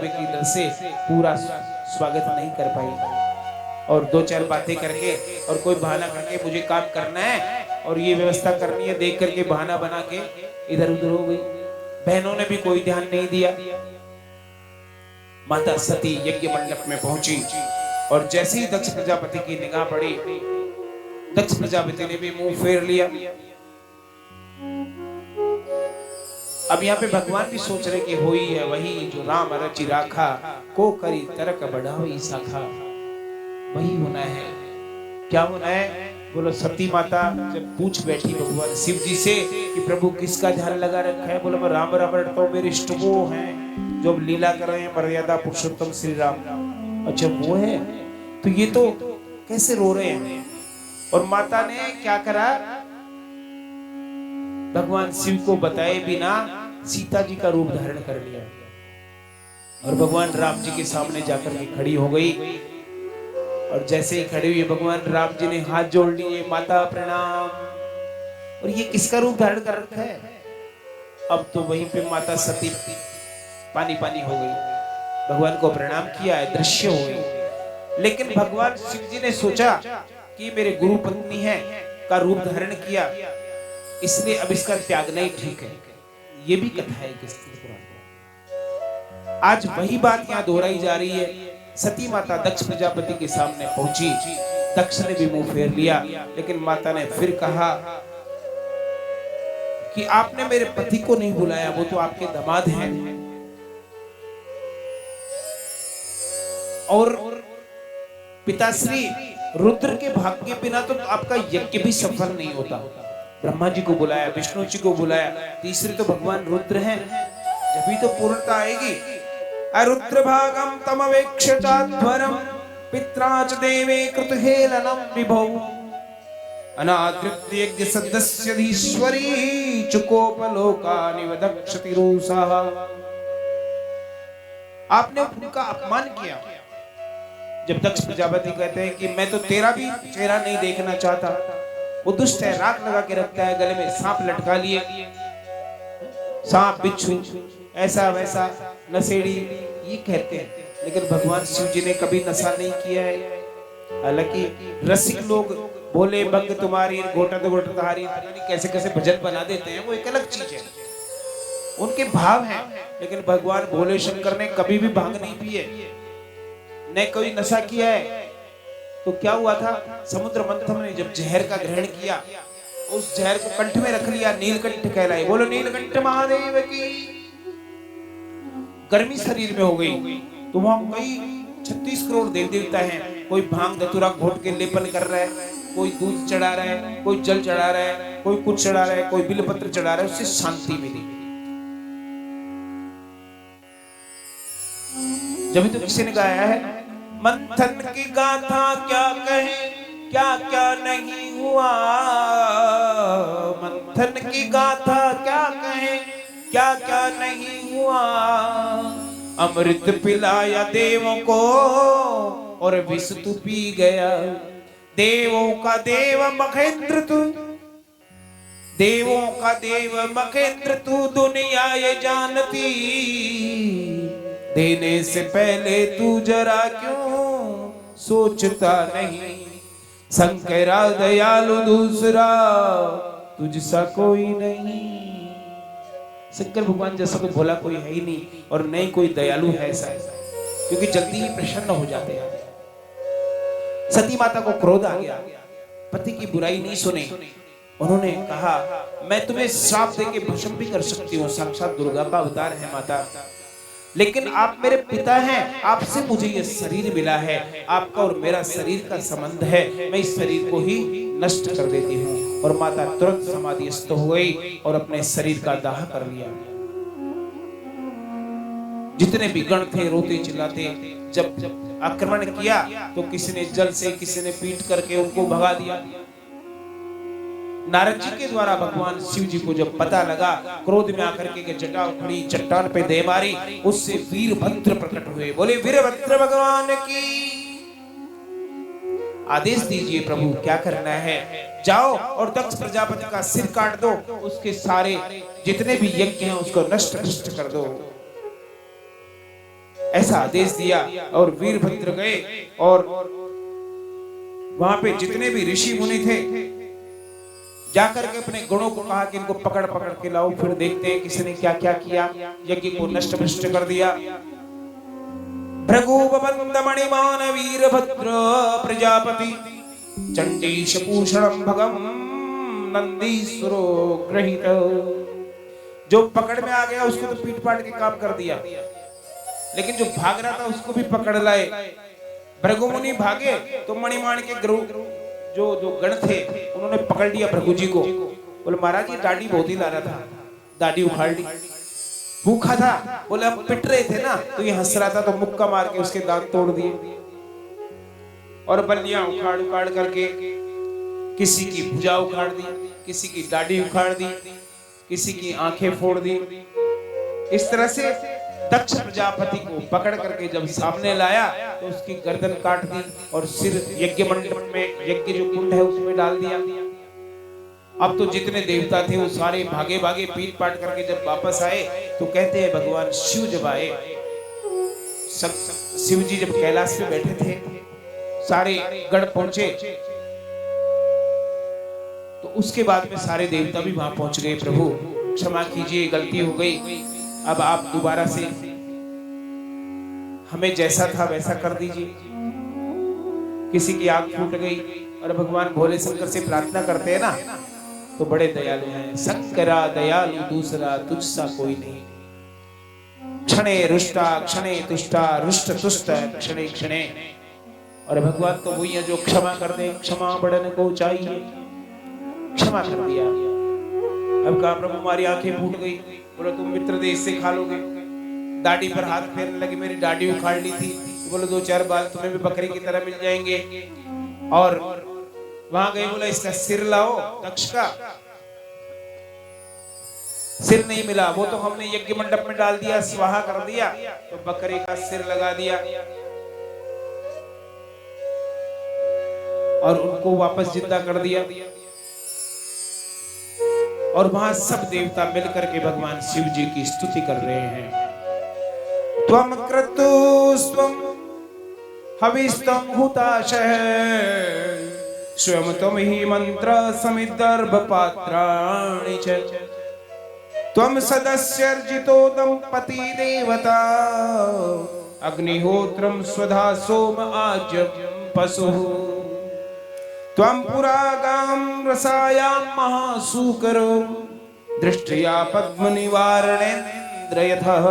जावे की दर से पूरा स्वागत नहीं कर पाई, और दो चार बातें करके और कोई बहाना करके मुझे काम करना है और ये व्यवस्था करनी है, देख करके बहाना बना के इधर उधर हो गई। बहनों ने भी कोई ध्यान नहीं दिया। माता सती यज्ञ मंडप में पहुंची और जैसे ही दक्ष प्रजापति की निगाह पड़ी, दक्ष प्रजापति ने भी मुंह फेर लिया। अब यहाँ पे भगवान भी सोच रहे कि होई है वही जो राम रचि राखा, को करी तरक बढ़ावी शाखा। वही होना है। क्या होना है? बोलो सती माता जब पूछ बैठी भगवान शिव जी से कि प्रभु किसका ध्यान लगा रखा है, बोलो मैं राम राम रटता हूँ, मेरे इष्ट वो हैं जो लीला कर रहे हैं, मर्यादा पुरुषोत्तम श्री राम। अच्छा वो है, तो ये तो कैसे रो रहे हैं? और माता ने क्या करा? भगवान शिव को बताए बिना सीता जी का रूप धारण कर लिया और भगवान राम जी के सामने जाकर के खड़ी हो गई। और जैसे ही खड़ी हुई भगवान राम जी ने हाथ जोड़ लिए, माता प्रणाम। और ये किसका रूप धारण कर रखा है? अब तो वहीं पे माता सती पानी पानी हो गई। भगवान को प्रणाम किया है, दृश्य हो गई। लेकिन भगवान शिव जी ने सोचा कि मेरे गुरु पत्नी है का रूप धारण किया, इसलिए अब इसका त्यागना ही ठीक है। ये भी कथा है किसकी? आज वही बात यहाँ दोहराई जा रही है। सती माता दक्ष प्रजापति के सामने पहुंची, दक्ष ने भी मुंह फेर लिया, लेकिन माता ने फिर कहा कि आपने मेरे पति को नहीं बुलाया, वो तो आपके दामाद हैं। और पिताश्री रुद्र के भाग के बिना तो आपका यज्ञ भी सफल नहीं होता। ब्रह्मा जी को बुलाया, विष्णु जी को बुलाया, तीसरे तो भगवान रुद्र हैं, जब भी तो पूर्णता आएगी। अरुद्र भागम तमवेक्ष चाध्वरम पित्राच देवे कृतहेलनम विभो अनादृत्य यज्ञ सदस्यधीश्वरी चुकोपलोकानि वदक्षति रूसः। आपने उनका अपमान किया। जब दक्ष प्रजापति कहते हैं कि मैं तो तेरा भी चेहरा नहीं देखना चाहता, वो दुष्ट है, राख लगा के रखता है, गले में सांप लटका लिए, सांप बिच्छू ऐसा वैसा नशेड़ी ये कहते हैं। लेकिन भगवान शिव जी ने कभी नशा नहीं किया है। हालांकि रसिक लोग बोले भंग तुम्हारी घोटा तो घोटा तुम्हारी, कैसे कैसे भजन बना देते हैं, वो एक अलग चीज है, उनके भाव हैं। लेकिन भगवान भोले शंकर ने कभी भी भांग नहीं पी है, न कोई नशा किया है। तो क्या हुआ था? समुद्र मंथन ने जब जहर का ग्रहण किया, उस जहर को कंठ में रख लिया, नीलकंठ कहलाए। बोलो नीलकंठ महादेव की। गर्मी शरीर में हो गई। तो वहां कई 36 करोड़ देव देवता हैं। कोई भांग धतूरा घोट के लेपन कर रहा है, कोई दूध चढ़ा रहा है, कोई जल चढ़ा रहा है, कोई कुछ चढ़ा रहा है, कोई बिलपत्र चढ़ा रहा है, उससे शांति मिली। जब तो किसी ने गाया है मंथन की गाथा क्या कहे, क्या क्या नहीं हुआ। मंथन की गाथा क्या कहे, क्या क्या नहीं हुआ। अमृत पिलाया देवों को और विष तू पी गया। देवों का देव मखेंद्र तू, देवों का देव मखेंद्र तू, दुनिया ये जानती। देने से पहले तू जरा क्यों सोचता नहीं। शंकरा दयालु दूसरा तुझसा कोई नहीं। शंकर भगवान जैसा कोई भोला कोई है ही नहीं, और नहीं कोई दयालु है ऐसा, क्योंकि जल्दी ही प्रसन्न हो जाते हैं। सती माता को क्रोध आ गया, पति की बुराई नहीं सुनी। उन्होंने कहा मैं तुम्हें श्राप देके भस्म भी कर सकती हूँ, साक्षात दुर्गा का अवतार है माता, लेकिन आप मेरे पिता हैं, आपसे मुझे ये शरीर मिला है, आपका और मेरा शरीर का संबंध है, मैं इस शरीर को ही नष्ट कर देती हूँ। और माता तुरंत समाधिस्थ हो गई और अपने शरीर का दाह कर लिया। जितने भी गण थे रोते चिल्लाते, जब आक्रमण किया तो किसी ने जल से, किसी ने पीट करके उनको भगा दिया। नारद जी के द्वारा भगवान शिव जी को जब पता लगा, क्रोध में आकर के जटा उखड़ी, चट्टान पे दे मारी, उससे वीरभद्र प्रकट हुए। बोले वीरभद्र भगवान की। आदेश दीजिए प्रभु, क्या करना है? जाओ और दक्ष प्रजापति का सिर काट दो, उसके सारे जितने भी यज्ञ हैं उसको नष्ट कर दो। ऐसा आदेश दिया और वीरभद्र गए और वहां पे जितने भी ऋषि मुनि थे जाकर के अपने गुणों को कहा कि इनको पकड़ पकड़ के लाओ, फिर देखते हैं किसने क्या क्या किया, यज्ञ को नष्ट भ्रष्ट कर दिया। भृगुबंध मणिमान वीरभद्र प्रजापति चंडीश पूषणम भगम नंदीश्वरो ग्रहित। जो पकड़ में आ गया उसको तो पीट पाट के काम कर दिया, लेकिन जो भाग रहा था उसको भी पकड़ लाए। भृगु मुनि भागे तो मणिमान के जो जो गण थे उन्होंने पकड़ लिया भृगु जी को। बोले महाराज ये दाढ़ी बहुत ही ला रहा था, दाढ़ी उखाड़ ली। भूखा था, बोले हम पिट रहे थे ना तो ये हंस रहा था, तो मुक्का मार के उसके दांत तोड़ दिए और बल्लियां उखाड़ उखाड़ करके किसी की भुजा उखाड़ दी, किसी की दाढ़ी उखाड़ दी, किसी की आंखें फोड़ दी। इस तरह से दक्ष प्रजापति को पकड़ करके जब सामने लाया तो उसकी गर्दन काट दी और सिर यज्ञ मंडप में, यज्ञ जो कुंड है उसमें डाल दिया। अब तो जितने देवता थे वो सारे भागे भागे पीट पाट करके जब वापस आए तो कहते हैं भगवान शिव जब आए, शिव जी जब कैलाश पे बैठे थे, सारे गण पहुंचे तो उसके बाद में सारे देवता भी वहां पहुंच गए। प्रभु क्षमा कीजिए, गलती हो गई, अब आप दोबारा से हमें जैसा था वैसा कर दीजिए। किसी की आंख फूट गई और भगवान भोले शंकर से प्रार्थना करते हैं ना तो बड़े दयालु हैं। शंकरा दयालु दूसरा तुझसा कोई नहीं, क्षणे रुष्टा क्षणे तुष्टा रुष्ट तुष्ट क्षणे क्षणे। और भगवान तो वही है जो क्षमा कर दे, क्षमा बढ़ने को चाहिए, क्षमा कर दिया। अब कहा प्रभु हमारी आंखें फूट गई, बोलो तुम मित्र देश से खा लोगे। दाढ़ी पर हाथ फेरने लगे, मेरी दाढ़ी उखाड़ ली थी, बोलो दो चार बाल तुम्हें भी बकरी की तरह मिल जाएंगे। और वहां गए, बोला इसका सिर लाओ, दक्ष का सिर नहीं मिला, वो तो हमने यज्ञ मंडप में डाल दिया, स्वाहा कर दिया, तो बकरी का सिर लगा दिया और उनको वापस जिंदा कर दिया। और वहां सब देवता मिलकर के भगवान शिव जी की स्तुति कर रहे हैं। त्वम क्रतुस्त्वम हविस्तम हुताशः स्वयं त्वम ही मंत्र समिदर्भ पात्राणि च त्वम सदस्यर्जितोदम पति देवता अग्निहोत्रम स्वधा सोम आज्यम पशुः त्वं पुरागां रसायां महासूकरो दृष्ट्या पद्मनिवारणेन्द्रयथः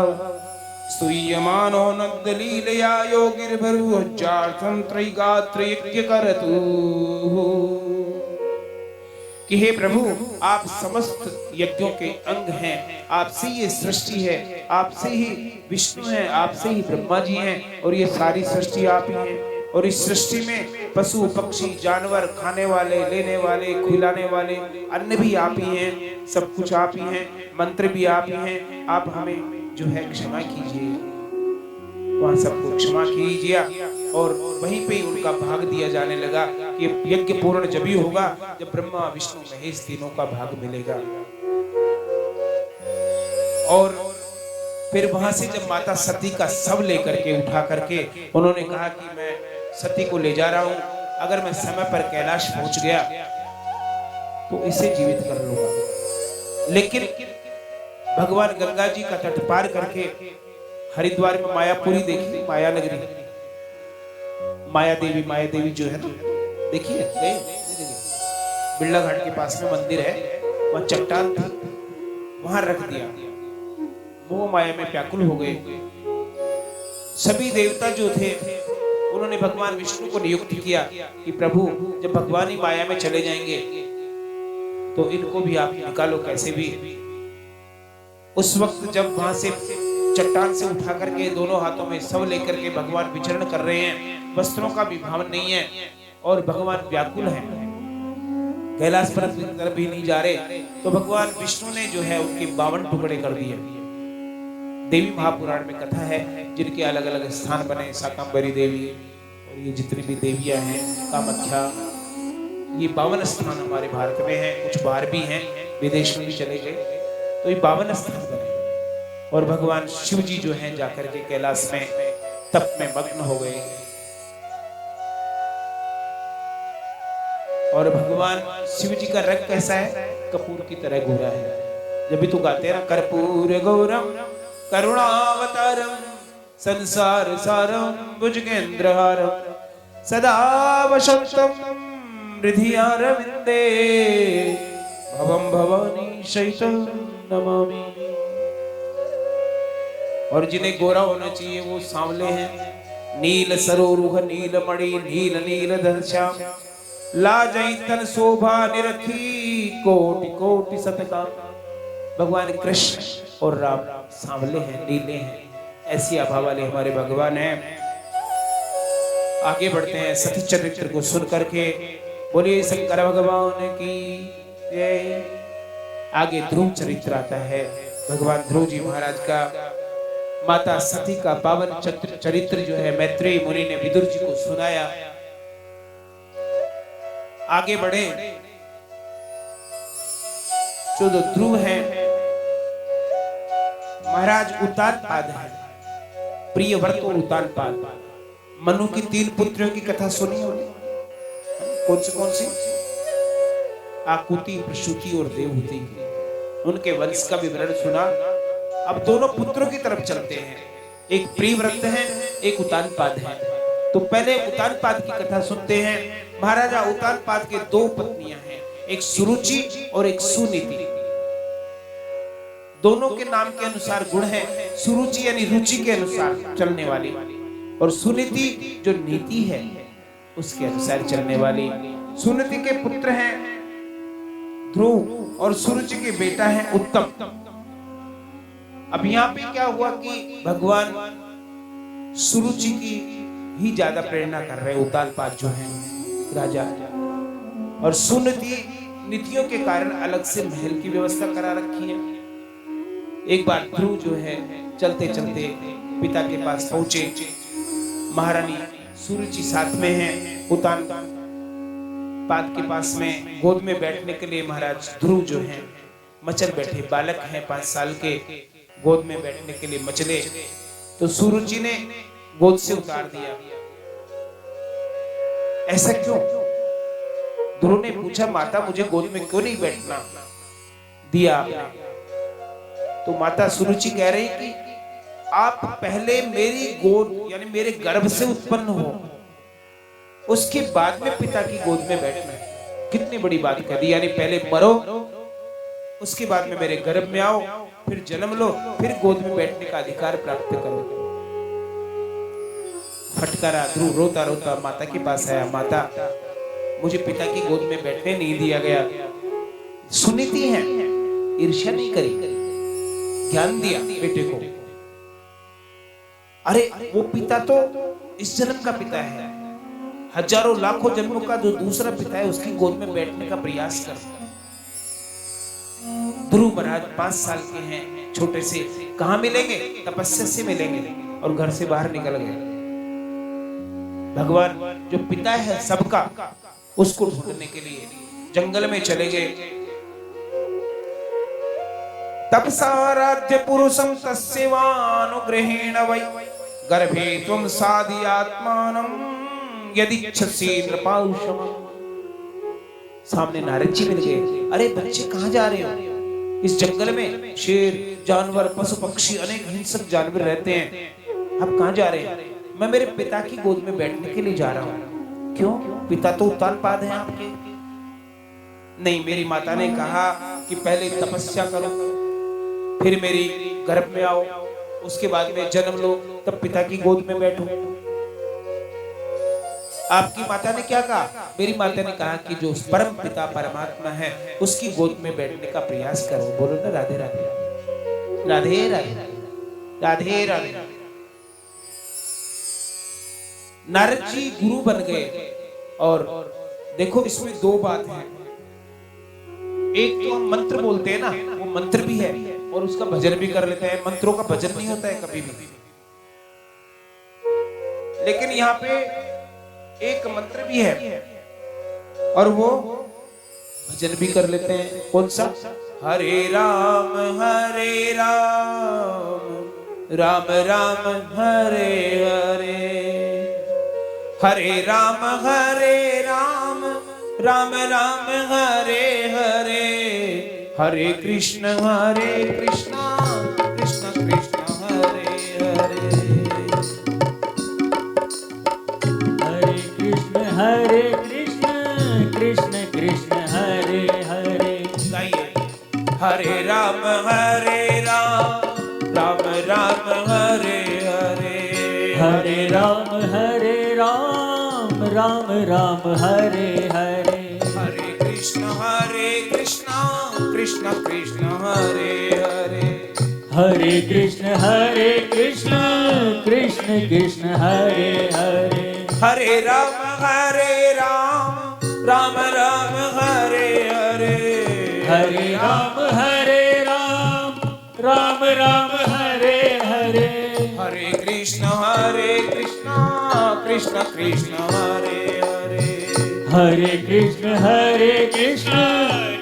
स्तूयमानो नग्नलीलया योगिर्भरुज्जार्थं त्रैगात्रयज्ञकरतु। कि हे प्रभु आप समस्त यज्ञों के अंग हैं, आपसे ये सृष्टि है, आपसे ही विष्णु है, आपसे ही ब्रह्मा जी हैं और ये सारी सृष्टि आप ही हैं। और इस सृष्टि में पशु पक्षी जानवर, खाने वाले, लेने वाले, खिलाने वाले, अन्न भी आप ही हैं, सब कुछ आप ही हैं, मंत्र भी आप ही हैं। आप हमें जो है क्षमा कीजिए, वहां सबको क्षमा कीजिए। और वहीं पे उनका भाग दिया जाने लगा कि यज्ञ पूर्ण जब ही होगा जब ब्रह्मा विष्णु महेश तीनों का भाग मिलेगा। और फिर वहां से जब माता सती का शव लेकर के उठा करके उन्होंने कहा कि मैं सती को ले जा रहा हूं, अगर मैं समय पर कैलाश पहुंच गया तो इसे जीवित कर लूंगा। लेकिन भगवान गंगा जी का तट पार करके हरिद्वार में मायापुरी देखी, माया नगरी, माया देवी जो है देखिए, बिरला घाट के पास में मंदिर है, वहां चट्टान थी, वहां रख दिया। मोह माया में व्याकुल हो गए। सभी देवता जो थे उन्होंने भगवान विष्णु को नियुक्त किया कि प्रभु जब भगवान ही माया में चले जाएंगे तो इनको भी आप निकालो कैसे भी। उस वक्त जब वहां से चट्टान से उठा करके दोनों हाथों में सब लेकर के भगवान विचरण कर रहे हैं, वस्त्रों का भी भावन नहीं है और भगवान व्याकुल है, कैलाश पर्वत की तरफ भी नहीं जा रहे, तो भगवान विष्णु ने जो है उनके 52 टुकड़े कर दिए। देवी महापुराण में कथा है जिनके अलग अलग स्थान बने, शाकंभरी देवी और ये जितनी भी देवियां हैं, कामाख्या, ये 52 स्थान हमारे भारत में हैं, कुछ बाहर भी हैं, विदेश में भी चले गए, तो ये 52 स्थान बने। और भगवान शिव जी जो हैं जाकर के कैलाश में तप में मग्न हो गए। और भगवान शिव जी का रंग कैसा है? कपूर की तरह गोरा है। जब भी तू गाते हैं ना, कर्पूर गौरम करुणावतारम संसार सारम भुजगेंद्रहारम सदा वसंतम हृदयारविंदे भवम भवानी शैतम नमामि। और जिन्हें गोरा होना चाहिए वो सांवले हैं। नील सरोरुह नील मणि नील नील धनश्याम लाजई तन शोभा निरखी कोटि कोटि सतका। भगवान कृष्ण और राम सांवले हैं, नीले हैं, ऐसी आभा वाले हमारे भगवान हैं। आगे बढ़ते हैं सती चरित्र को सुन करके। बोलिए शंकर भगवान की जय। आगे ध्रुव चरित्र आता है। भगवान ध्रुव जी महाराज का माता सती का पावन चरित्र जो है मैत्रेयी मुनि ने विदुर जी को सुनाया। आगे बढ़े। जो ध्रुव है महाराज उत्तानपाद है, प्रियव्रत और उत्तानपाद। मनु की 3 पुत्रियों की कथा सुनी होगी। कौन सी? आकुति, प्रसूति और देवहूति। उनके वंश का विवरण सुना। अब दोनों पुत्रों की तरफ चलते हैं। एक प्रियव्रत है, एक उत्तानपाद है। तो पहले उत्तानपाद की कथा सुनते हैं। महाराजा उत्तानपाद के 2 पत्नियां हैं, एक सुरुचि और एक सुनीति। दोनों के नाम के अनुसार गुण है। सुरुचि यानी रुचि के अनुसार चलने वाली, और सुनीति जो नीति है उसके अनुसार चलने वाली। सुनीति के पुत्र हैं ध्रुव और सुरुचि के बेटा है उत्तम। अब यहाँ पे क्या हुआ कि भगवान सुरुचि की ही ज्यादा प्रेरणा कर रहे उत्तानपाद जो है राजा, और सुनीति नीतियों के कारण अलग से महल की व्यवस्था करा रखी है। एक बार ध्रुव जो है चलते चलते पिता के पास पहुंचे। महारानी सुरुचि साथ में है, उत्तानपाद के पास में गोद में बैठने के लिए महाराज ध्रुव जो है मचल बैठे। बालक हैं 5 साल के, गोद में बैठने के लिए मचले। तो सुरुचि ने गोद से उतार दिया। ऐसा क्यों? ध्रुव ने पूछा, माता मुझे गोद में क्यों नहीं बैठना दिया आपने? तो माता सुरुचि कह रही कि आप पहले मेरी गोद यानी मेरे गर्भ से उत्पन्न हो, उसके बाद में पिता की गोद में बैठना है। कितनी बड़ी बात कर दी, यानी पहले मरो उसके बाद में मेरे गर्भ में आओ, फिर जन्म लो, फिर गोद में बैठने का अधिकार प्राप्त करो। फटकारा। ध्रुव रोता रोता माता के पास आया। माता मुझे पिता की गोद में बैठने नहीं दिया गया। सुनीति है, ईर्ष्या नहीं करी, ज्ञान दिया बेटे को। अरे वो पिता तो इस जन्म का पिता है, हजारों लाखों जन्मों का जो दूसरा पिता है उसकी गोद में बैठने का प्रयास कर। ध्रुव महाराज 5 साल के हैं, छोटे से, कहां मिलेंगे? तपस्या से मिलेंगे, और घर से बाहर निकल गए। भगवान जो पिता है सबका, उसको ढूंढने के लिए जंगल में चले गए। तपसाराध्य पुरुषं तस्यैवानुग्रहेण वै गर्भे त्वं साधियात्मानं यदिच्छसि नृपांशम। सामने नारद जी मिल गए। अरे बच्चे कहाँ जा रहे हो? इस जंगल में शेर, जानवर, पशु पक्षी, अनेक हिंसक जानवर रहते हैं, आप कहाँ जा रहे हैं? मैं मेरे पिता की गोद में बैठने के लिए जा रहा हूँ। क्यों? पिता तो उत्तानपाद हैं आपके। नहीं, मेरी माता ने कहा कि पहले तपस्या करो, फिर मेरी गर्भ में आओ, उसके बाद में जन्म लो, तब पिता की गोद में बैठो। आपकी माता ने क्या कहा? मेरी माता ने कहा कि जो परम पिता परमात्मा है उसकी गोद में बैठने का प्रयास करो। बोलो ना राधे राधे राधे राधे राधे राधे। नारद जी गुरु बन गए। और देखो इसमें 2 बात है। एक तो हम मंत्र बोलते हैं ना, वो मंत्र भी है और उसका भजन भी कर लेते हैं। मंत्रों का भजन नहीं होता है कभी भी, लेकिन यहाँ पे एक मंत्र भी है और वो भजन भी कर लेते हैं। कौन सा? हरे राम राम राम राम हरे हरे हरे राम राम राम हरे हरे, हरे कृष्ण कृष्ण कृष्ण हरे हरे। हरे कृष्ण कृष्ण कृष्ण हरे हरे। गाइए। हरे राम राम राम हरे हरे, हरे राम राम राम हरे हरे। हरे कृष्ण कृष्ण कृष्ण हरे हरे, हरे कृष्ण कृष्ण कृष्ण हरे हरे। हरे राम राम राम हरे हरे, हरे राम राम राम हरे हरे। हरे कृष्ण कृष्ण कृष्ण हरे हरे, हरे कृष्ण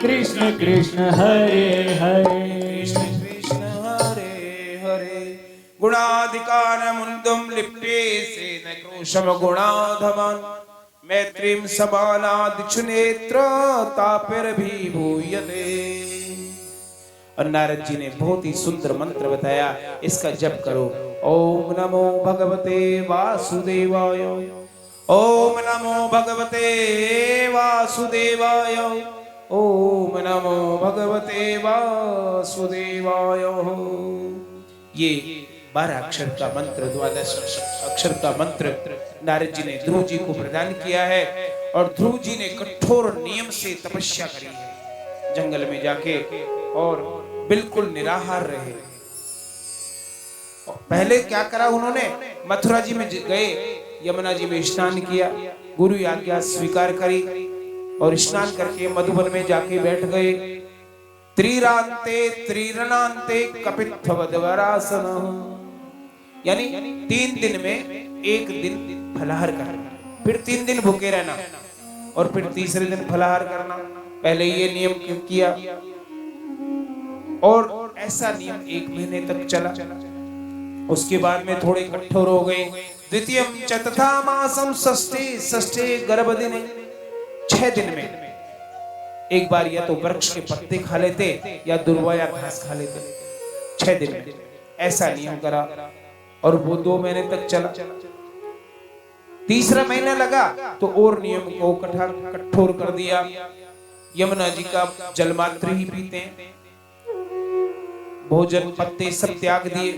कृष्ण कृष्ण हरे हरे। कृष्ण कृष्ण हरे हरे। गुणाधिकारमुन्दं लिप्येसेन क्रोशम गुणाधमन्, मैत्रीं समानादिषु नेत्र तापिर्भिभूयते। और नारद जी ने बहुत ही सुंदर मंत्र बताया, इसका जप करो। ओम नमो भगवते वासुदेवाय, ओम नमो भगवते वासुदेवाय, ओम नमो भगवते वासुदेवाय। ये 12 अक्षर का मंत्र, 12 अक्षर का मंत्र नारद जी ने ध्रुव जी को प्रदान किया है। और ध्रुव जी ने कठोर नियम से तपस्या करी है जंगल में जाके, और बिल्कुल निराहार रहे। पहले क्या करा उन्होंने, मथुरा जी में गए, यमुना जी में स्नान किया, गुरु की आज्ञा स्वीकार करी और स्नान करके मधुबन में जाके बैठ गए। त्रिरांते त्रिरणांते कपित्थवदवरासन, यानी 3 दिन में 1 दिन फलाहार करना, फिर 3 दिन भूखे रहना और फिर तीसरे दिन फलाहार करना। पहले ये नियम किया और ऐसा नियम 1 महीने तक चला। उसके बाद में थोड़े कठोर हो गए। द्वितीयम च तथा मासम षष्ठे गर्भदिने, 6 दिन में एक बार या तो वृक्ष के पत्ते खा लेते या दुर्वा या घास खा लेते, 6 दिन में ऐसा नियम करा और वो 2 महीने तक चला। तीसरा महीना लगा तो और नियम को कठोर कर दिया। यमुना जी का जलमात्र ही पीते हैं, भोजन पत्ते सब त्याग दिए।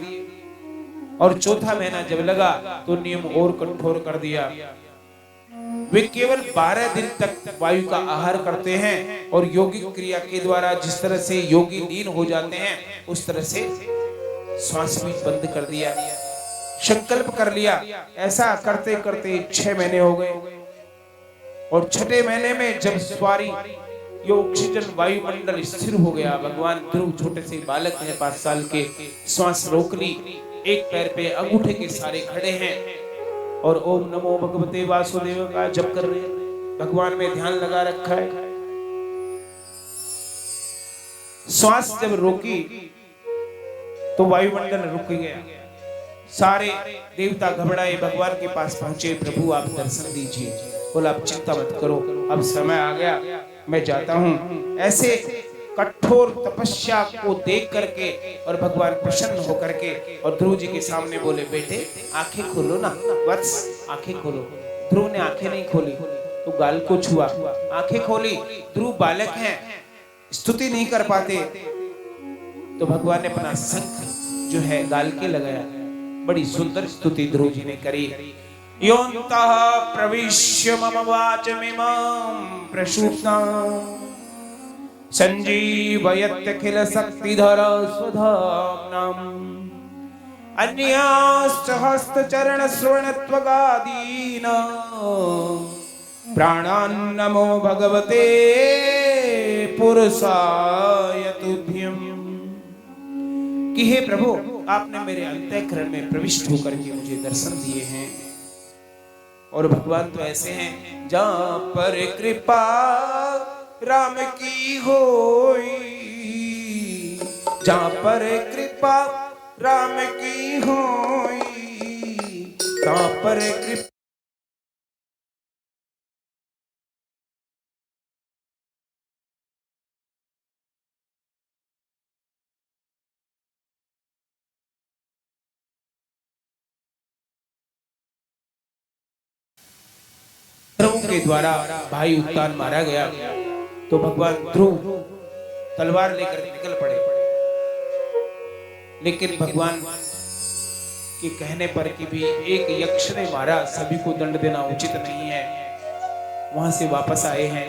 और चौथा महीना जब लगा तो नियम और कठोर कर दिया। वे केवल 12 दिन तक वायु का आहार करते हैं और योगिक क्रिया के द्वारा जिस तरह से योगी लीन हो जाते हैं उस तरह से श्वास भी बंद कर दिया, संकल्प कर लिया। ऐसा करते करते 6 महीने हो गए और 6ठे महीने में जब सवारी ये ऑक्सीजन वायुमंडल स्थिर हो गया, भगवान ध्रुव छोटे से बालक हैं 5 साल के, श्वास रोक ली, एक पैर पे अंगूठे के सारे खड़े हैं और ओम नमो भगवते वासुदेव का जप कर रहे हैं, भगवान में ध्यान लगा रखा है। श्वास जब रोकी तो वायुमंडल रुक गया, सारे देवता घबराए, भगवान के पास पहुंचे, प्रभु आप दर्शन दीजिए। बोला आप चिंता मत करो, अब समय आ गया, मैं जाता हूं। ऐसे कठोर तपस्या को देख करके और भगवान प्रसन्न होकर के और ध्रुव जी के सामने बोले, बेटे आंखें खोलो ना, वत्स आंखें खोलो। ध्रुव ने आंखें नहीं खोली तो गाल को छुआ, आंखें खोली, ध्रुव बालक हैं, स्तुति नहीं कर पाते, तो भगवान ने अपना शंख जो है गाल के लगाया, बड़ी सुंदर स्तुति ध्रुव जी ने करी। योऽन्तः प्रविश्य मम वाचमिमां प्रसूप्तां संजीवयत्यखिल शक्तिधर स्वधाम्नाम्, अन्याश्च हस्तचरण श्रवणत्वगादीन् प्राणान् नमो भगवते पुरुषाय तुभ्यम्। कि हे प्रभु, आपने मेरे अंतःकरण में प्रविष्ट होकर के मुझे दर्शन दिए हैं। और भगवान तो ऐसे हैं, जहाँ पर कृपा राम की होई, जहाँ पर कृपा राम की होई, तहाँ पर कृपा के द्वारा भाई उत्तान मारा गया तो भगवान ध्रुव तलवार लेकर निकल पड़े, लेकिन भगवान के कहने पर कि भी एक यक्ष ने मारा, सभी को दंड देना उचित नहीं है। वहां से वापस आए हैं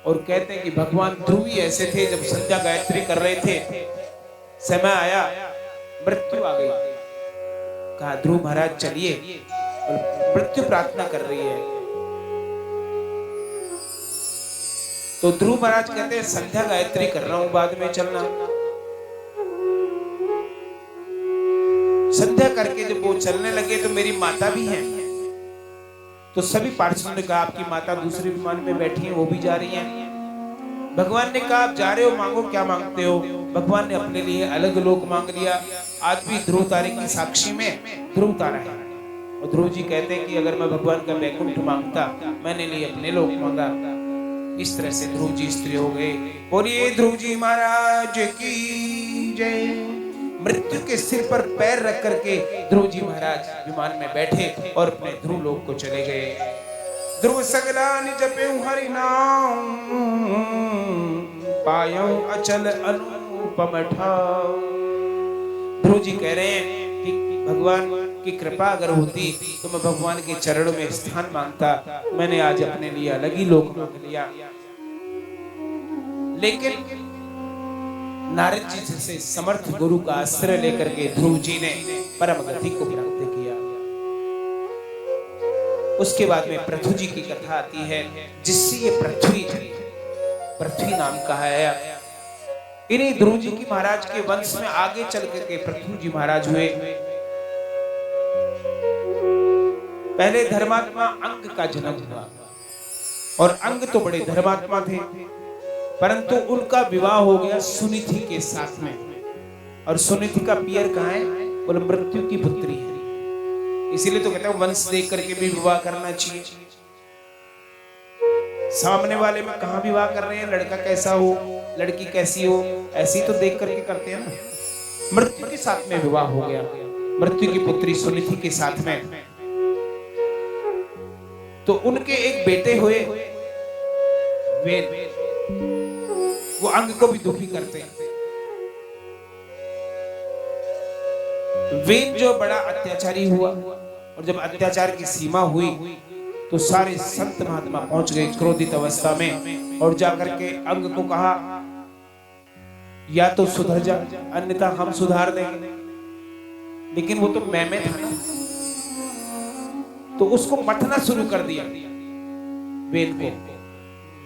और कहते हैं कि भगवान ध्रुव ही ऐसे थे, जब संध्या गायत्री कर रहे थे समय आया, मृत्यु आ गई। कहा ध्रुव महाराज चलिए, मृत्यु प्रार्थना कर रही है। तो ध्रुव महाराज कहते हैं संध्या गायत्री कर रहा हूं, बाद में चलना। संध्या करके जब वो चलने लगे तो मेरी माता भी है, तो सभी पार्षदों ने कहा आपकी माता दूसरे विमान में बैठी है, वो भी जा रही हैं। भगवान ने कहा आप जा रहे हो, मांगो क्या मांगते हो। भगवान ने अपने लिए अलग लोक मांग लिया। आज भी ध्रुव तारे की साक्षी में ध्रुव तारा है, और ध्रुव जी कहते हैं कि अगर मैं भगवान का वैकुंठ मांगता, मैंने लिए अपने लोक मांगा। इस तरह से ध्रुव जी स्त्री हो गए। बोलिए ध्रुव जी महाराज की जय। मृत्यु के सिर पर पैर रख करके ध्रुव जी महाराज विमान में बैठे और अपने ध्रुव लोक को चले गए। ध्रुव सगला जपे हरि नाम, पायो अचल अनुपम ठाव। ध्रुव जी कह रहे हैं कि भगवान की कृपा अगर होती तो मैं भगवान के चरणों में स्थान मांगता, मैंने आज अपने लिए अलग ही लोक मांग लिया। लेकिन नारद जी जैसे समर्थ गुरु का आश्रय लेकर के ध्रुव जी ने परम गति को प्राप्त किया। उसके बाद में पृथु जी की कथा आती है, जिससे ये पृथ्वी नाम कहा है। इन्हीं ध्रुव जी की महाराज के वंश में आगे चल करके पृथु जी महाराज हुए। पहले धर्मात्मा अंग का जन्म हुआ, और अंग तो बड़े धर्मात्मा थे, परंतु उनका विवाह हो गया सुनीति के साथ में। और सुनीति का पियर कहाँ है? बोले मृत्यु की पुत्री है। इसीलिए तो कहते हैं वंश देख करके भी विवाह करना चाहिए। सामने वाले में कहाँ विवाह कर रहे हैं, लड़का कैसा हो, लड़की कैसी हो, ऐसी तो देख करके करते हैं ना। मृत्यु के साथ में विवाह हो गया, मृत्यु की पुत्री सुनीति के साथ में। तो उनके एक बेटे हुए वेद, वो अंग को भी दुखी करते हैं। वेद जो बड़ा अत्याचारी हुआ, और जब अत्याचार की सीमा हुई तो सारे संत महात्मा पहुंच गए क्रोधित अवस्था में, और जाकर के अंग को कहा या तो सुधर जा, अन्यथा हम सुधार देंगे। लेकिन वो तो मैं था ना, तो उसको मथना शुरू कर दिया वेद को।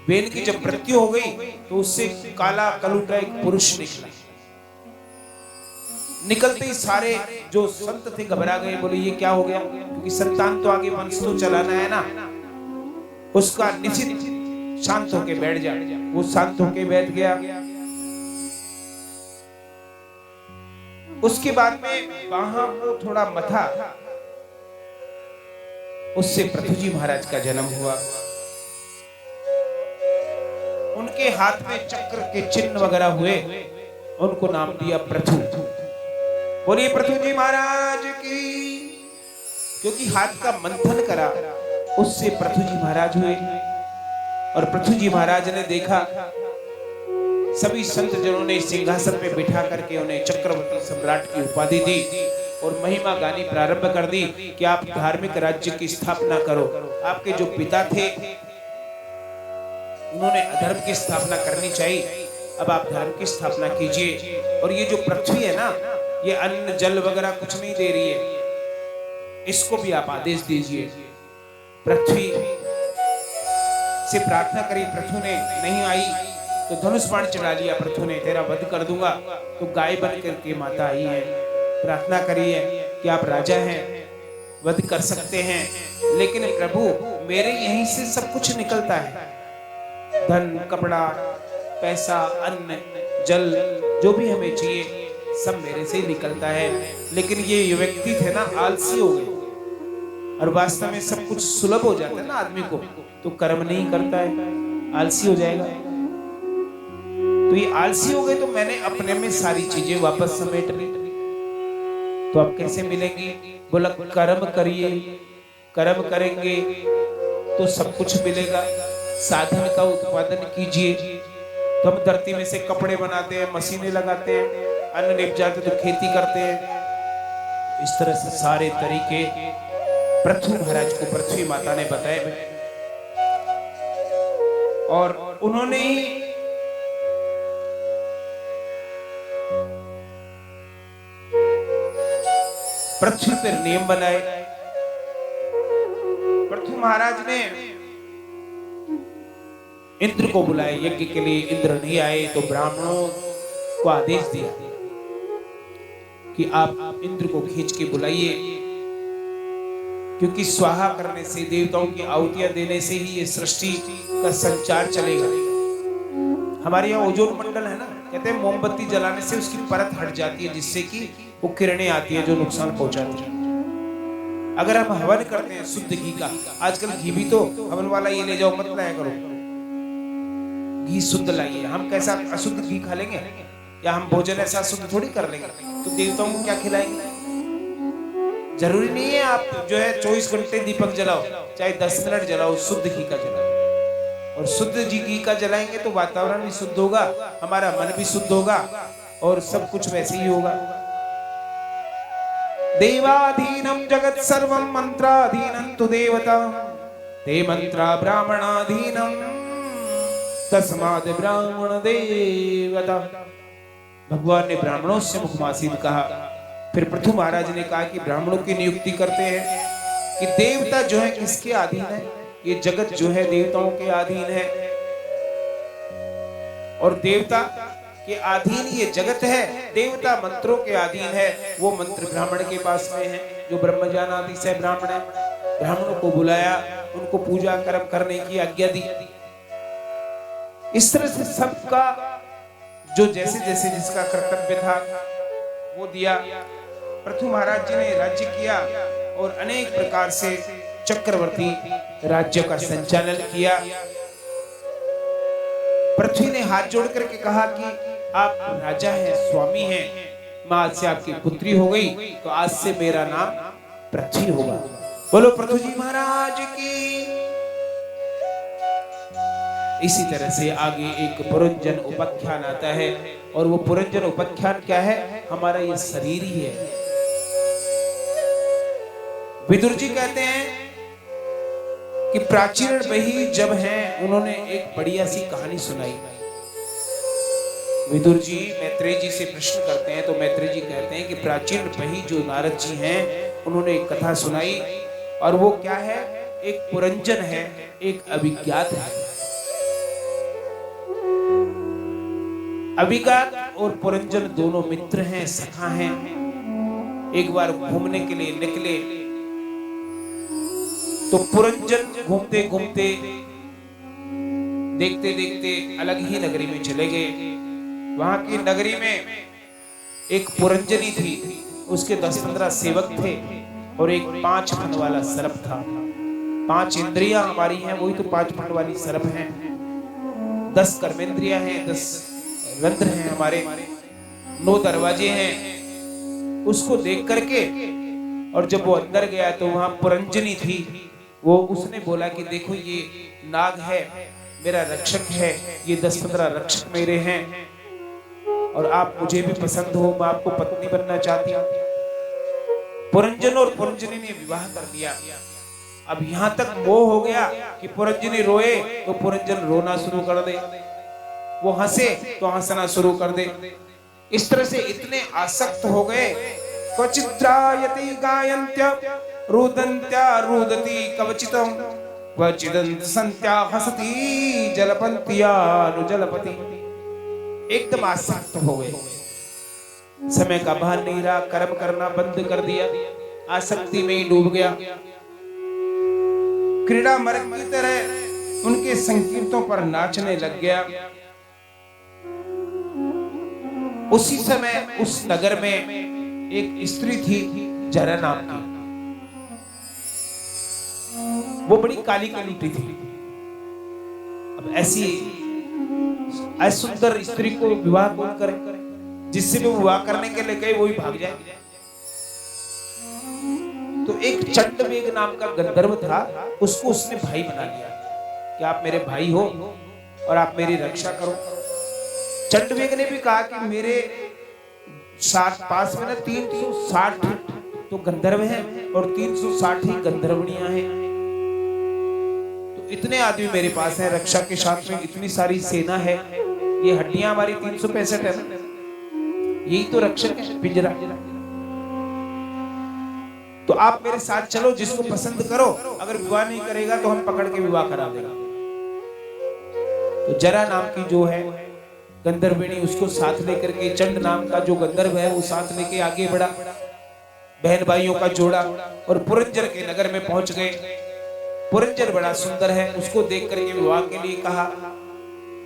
वेद की जब मृत्यु हो गई तो उससे काला कलूटा एक पुरुष निकला। निकलते ही सारे जो संत थे घबरा गए, बोले ये क्या हो गया, क्योंकि संतान तो आगे वंश तो चलाना है ना। उसका निश्चित शांत होके बैठ जा। वो शांत होके बैठ गया। उसके बाद में वहां को थोड़ा मथा, उससे पृथु जी महाराज का जन्म हुआ। उनके हाथ में चक्र के चिन्ह वगैरह हुए, उनको नाम दिया पृथु। बोलिए पृथु जी महाराज की। क्योंकि हाथ का मंथन करा, उससे पृथु जी महाराज हुए। और पृथु जी महाराज ने देखा सभी संत जनों ने सिंहासन पे बिठा करके उन्हें चक्रवर्ती सम्राट की उपाधि दी और महिमा गानी प्रारंभ कर दी कि आप धार्मिक राज्य की स्थापना करो। आपके जो पिता थे उन्होंने अधर्म की स्थापना करनी चाहिए, अब आप धर्म की स्थापना कीजिए। और ये जो पृथ्वी है ना, ये अन्न जल वगैरह कुछ नहीं दे रही है, इसको भी आप आदेश दीजिए। पृथ्वी से प्रार्थना करी, पृथु ने नहीं आई तो धनुष बाण चढ़ा लिया पृथु ने, तेरा वध कर दूंगा। तो गाय बन करके माता आई है, प्रार्थना करी है कि आप राजा हैं, वध कर सकते हैं, लेकिन प्रभु मेरे यहीं से सब कुछ निकलता है, धन कपड़ा पैसा अन्न जल जो भी हमें चाहिए सब मेरे से ही निकलता है। लेकिन ये व्यक्ति थे ना आलसी हो गए, और वास्तव में सब कुछ सुलभ हो जाता है ना आदमी को, तो कर्म नहीं करता है, आलसी हो जाएगा। तो ये आलसी हो गए, तो मैंने अपने में सारी चीजें वापस समेट ली। तो अब कैसे मिलेंगी? बोला कर्म करिए, कर्म करेंगे तो सब कुछ मिलेगा। साधन का उत्पादन कीजिए। तो हम धरती में से कपड़े बनाते हैं, मशीनें लगाते हैं, अन्न निप जाते तो खेती करते हैं। इस तरह से सारे तरीके पृथ्वी महाराज को पृथ्वी माता ने बताए और उन्होंने ही पृथ्वी पर नियम बनाए। पृथ्वी महाराज ने इंद्र को बुलाया यज्ञ के लिए। इंद्र नहीं आए तो ब्राह्मणों को आदेश दिया कि आप इंद्र को खींच के बुलाइए, क्योंकि स्वाहा करने से, देवताओं की आहुतियां देने से ही ये सृष्टि का संचार चलेगा। हमारे यहाँ ओजोन मंडल है ना, कहते हैं मोमबत्ती जलाने से उसकी परत हट जाती है, जिससे कि वो किरणें आती हैं जो नुकसान पहुंचाती है। अगर हम हवन करते हैं शुद्ध घी का, आजकल घी भी तो हवन वाला ये ले जाओ मत लाया करो, घी शुद्ध लाइए। हम कैसा अशुद्ध घी खा लेंगे, या हम भोजन ऐसा शुद्ध थोड़ी कर लेंगे, तो देवताओं को क्या खिलाएंगे। जरूरी नहीं है आप जो है 24 घंटे दीपक जलाओ, चाहे 10 मिनट जलाओ, शुद्ध घी का जलाओ। और शुद्ध घी का जलाएंगे तो वातावरण भी शुद्ध होगा, हमारा मन भी शुद्ध होगा और सब कुछ वैसे ही होगा। देवाधीनम जगत सर्वम मंत्राधीनम तु देवता, ते मंत्रा ब्राह्मणाधीनम तस्माद् ब्राह्मण देवता। भगवान ने ब्राह्मणों से मुखमासीद कहा। फिर पृथु महाराज ने कहा कि ब्राह्मणों की नियुक्ति करते हैं कि देवता जो है किसके अधीन है, ये जगत जो है देवताओं के अधीन है, और देवता के अधीन ये जगत है, देवता मंत्रों के अधीन है। वो मंत्र ब्राह्मण के पास में है, जो ब्रह्मज्ञान आदि से ब्राह्मण है। ब्राह्मणों को बुलाया, उनको पूजा कर्म करने की आज्ञा दी। इस तरह से सबका जो जैसे जैसे जिसका कर्तव्य था वो दिया। पृथु महाराज जी ने राज्य किया और अनेक प्रकार से चक्रवर्ती राज्य का संचालन किया। पृथ्वी ने हाथ जोड़ करके कहा कि आप राजा हैं, स्वामी हैं, मैं आज से आपकी पुत्री हो गई, तो आज से मेरा नाम पृथ्वी होगा। बोलो पृथ्वी जी महाराज की। इसी तरह से आगे एक पुरंजन उपाख्यान आता है, और वो पुरंजन उपाख्यान क्या है, हमारा ये शरीर ही है। विदुर जी कहते हैं कि प्राचीन बही जब हैं, उन्होंने एक बढ़िया सी कहानी सुनाई। विदुर जी मैत्रेय जी से प्रश्न करते हैं, तो मैत्रेय जी कहते हैं कि प्राचीन बही जो नारद जी हैं, उन्होंने एक कथा सुनाई, और वो क्या है, एक पुरंजन है, एक अभिज्ञात है। अभिज्ञात और पुरंजन दोनों मित्र हैं, सखा हैं। एक बार घूमने के लिए निकले तो पुरंजन घूमते घूमते देखते देखते अलग ही नगरी में चले गए। वहां की नगरी में एक पुरंजनी थी, उसके 10-15 सेवक थे और एक 5 फन वाला सर्प था। 5 इंद्रियां हमारी हैं, वही तो 5 फन वाली सर्प हैं। 10 कर्मेंद्रियां हैं, 10 रंध्र हैं हमारे, 9 दरवाजे हैं। उसको देख करके, और जब वो अंदर गया तो वहां पुरंजनी थी। वो उसने बोला कि देखो ये नाग है, मेरा रक्षक है, ये 10-15 रक्षक मेरे हैं, और आप मुझे भी पसंद हो, मैं आपको पत्नी बनना चाहती हूँ। पुरंजन और पुरंजनी ने विवाह कर दिया। अब यहां तक मोह हो गया कि पुरंजनी रोए तो पुरंजन रोना शुरू कर दे, वो हंसे तो हंसना शुरू कर दे। इस तरह से इतने आसक्त हो गए। क्वचिद्रायति गायन्त्य रुदन्त्या रुदति कवचितं, क्वचिदन्त संत्या हसति जलपन्त्यानुजलपति। एकदम आसक्त हो गए, समय का भान नहीं रहा, कर्म करना बंद कर दिया, आसक्ति में ही डूब गया। क्रीड़ा मर्ग की तरह उनके संकीर्तों पर नाचने लग गया। उसी समय उस नगर में एक स्त्री थी, जरा नाम की। वो बड़ी काली कलूटी थी। अब ऐसी सुंदर स्त्री को विवाह कौन करे, जिससे भी विवाह करने के लिए गए वो ही भाग जाए। तो एक चंडवेग नाम का गंधर्व था, उसको उसने भाई बना लिया कि आप मेरे भाई हो और आप मेरी रक्षा करो। चंडवेग ने भी कहा कि मेरे साथ पास में ना 360 तो गंधर्व हैं और 360 ही गंधर्वणियां हैं, तो इतने आदमी मेरे पास हैं, रक्षा के साथ में इतनी सारी सेना है, ये हड्डियां हमारी 365 है, यही तो रक्षक है पिंजरा। तो आप मेरे साथ चलो, जिसको पसंद करो, अगर विवाह नहीं करेगा तो हम पकड़ के विवाह करा देगा। तो जरा नाम की जो है गंधर्विणी, उसको साथ लेकर के चंड नाम का जो गंधर्व है वो साथ लेके आगे बढ़ा, बहन भाइयों का जोड़ा और पुरंजर के नगर में पहुंच गए। पुरंजर बड़ा सुंदर है, उसको देख करके विवाह के लिए कहा।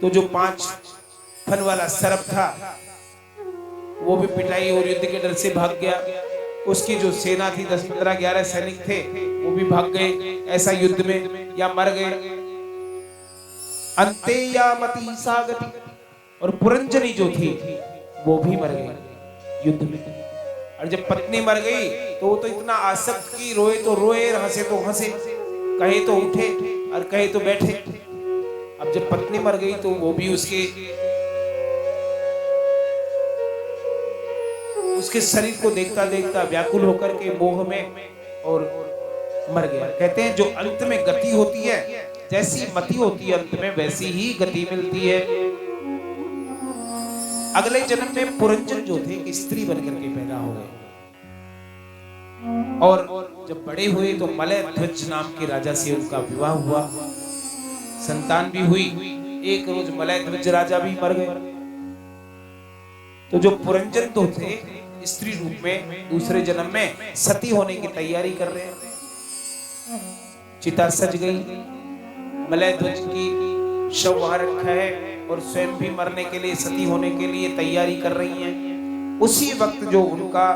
तो जो 5 फन वाला सर्प था वो भी पिटाई और युद्ध के डर से भाग गया। उसकी जो सेना थी 10, 15, 11 सैनिक थे, वो भी भाग गए ऐसा युद्ध में, या मर गए। अंते या मती सागति, और पुरंजनी जो थी वो भी मर गई युद्ध में। और जब पत्नी मर गई तो वो तो इतना आसक्त की, रोए तो रोए, हंसे तो हंसे, कहे तो उठे और कहे तो बैठे। अब जब पत्नी मर गई तो वो भी उसके शरीर को देखता देखता व्याकुल होकर के मोह में और मर गया। कहते हैं जो अंत में गति होती है, जैसी मति होती है अंत में, वैसी ही गति मिलती है। अगले जन्म में पुरंजन जो थे एक स्त्री बनकर के पैदा हो गए, और जब बड़े हुए तो मलय ध्वज नाम के राजा से उनका विवाह हुआ, संतान भी हुई। एक रोज मलय ध्वज राजा भी मर गए। तो जो पुरंजन तो थे स्त्री रूप में, दूसरे जन्म में सती होने की तैयारी कर रहे हैं। चिता सज गई, मलय ध्वज की शव वहां रखा है और स्वयं भी मरने के लिए, सती होने के लिए तैयारी कर रही हैं। उसी वक्त जो उनका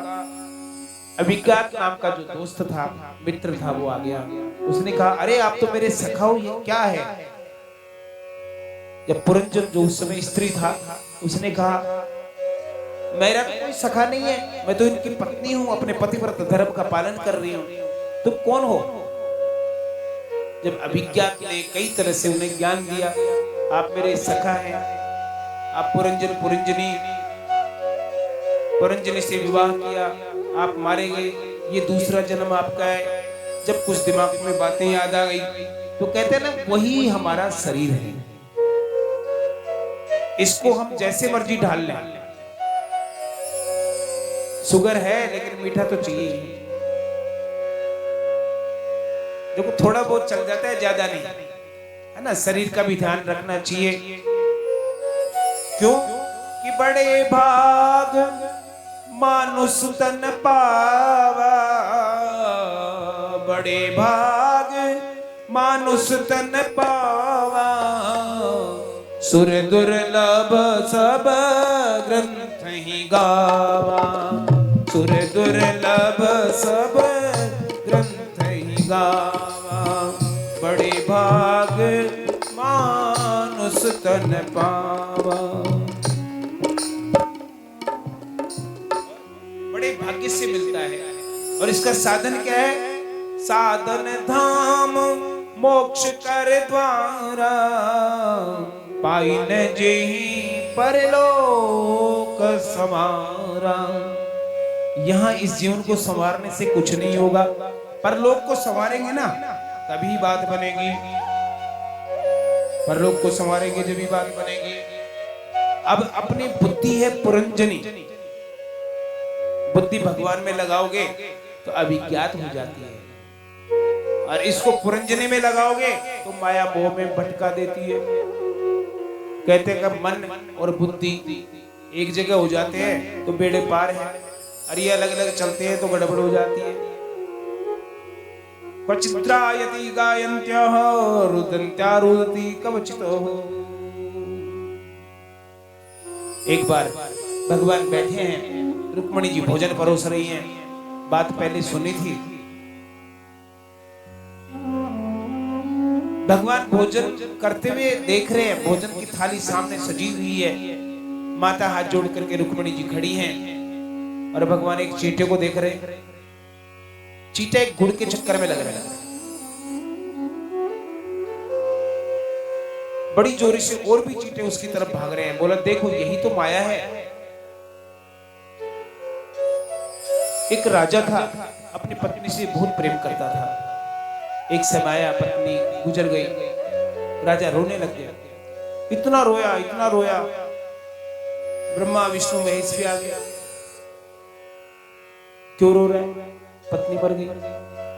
अभिज्ञात नाम का जो दोस्त था, मित्र था, वो आ गया। उसने कहा अरे आप तो मेरे सखा हो, ये क्या है? जब पुरंजन जो उस समय स्त्री था, उसने कहा मेरा कोई सखा नहीं है, मैं तो इनकी पत्नी हूं, अपने पतिव्रत धर्म का पालन कर रही हूं, तुम कौन हो? जब अभिज्ञात ने कई तरह से उन्हें ज्ञान दिया, आप मेरे सखा हैं, आप पुरंजन पुरंजनी से विवाह किया, आप मारे गए, ये दूसरा जन्म आपका है। जब कुछ दिमाग में बातें याद आ गई तो कहते हैं ना, वही हमारा शरीर है, इसको हम जैसे मर्जी ढाल लें। शुगर है लेकिन मीठा तो चाहिए। देखो थोड़ा बहुत चल जाता है, ज्यादा नहीं, है ना। शरीर का भी ध्यान रखना चाहिए। क्यों कि बड़े भाग मानुष तन पावा, बड़े भाग मानुष तन पावा, सुर दुर्लभ सब ग्रंथ ही गावा, सुर दुर्लभ सब ग्रंथ ही गावा, बड़े भाग मानुष तन पावा। बड़े भाग्य से मिलता है। और इसका साधन क्या है? साधन धाम मोक्ष कर द्वारा, पाइन जेहि परलोक समारा। यहाँ इस जीवन को संवारने से कुछ नहीं होगा, परलोक को संवारेंगे ना तभी बात बनेगी, परलोक को संवारेंगे जब भी बात बनेगी। अब अपनी बुद्धि है पुरंजनी, बुद्धि भगवान में लगाओगे तो अभिज्ञात हो जाती है, और इसको पुरंजनी में लगाओगे तो माया मोह में भटका देती है। कहते हैं कि मन और बुद्धि एक जगह हो जाते हैं तो बेड़े पार है, और ये अलग अलग चलते हैं तो गड़बड़ हो जाती है। क्वचिद्रायति गायन्त्यः रुदन्त्या रुदति कवचितो। एक बार भगवान बैठे हैं, रुक्मणी जी भोजन परोस रही हैं, बात पहले सुनी थी। भगवान भोजन करते हुए देख रहे हैं, भोजन की थाली सामने सजी हुई है, माता हाथ जोड़ करके रुक्मणी जी खड़ी हैं, और भगवान एक चींटे को देख रहे हैं। चीता एक गुड़ के चक्कर में लग रहा है। बड़ी जोरी से और भी चींटे उसकी तरफ भाग रहे हैं। बोला देखो यही तो माया है। एक राजा था, अपनी पत्नी से बहुत प्रेम करता था। एक समय पत्नी गुजर गई, राजा रोने लग गया। इतना रोया, इतना रोया, ब्रह्मा विष्णु महेश भी आ गया। क्यों रो रहा है? पत्नी मर गई,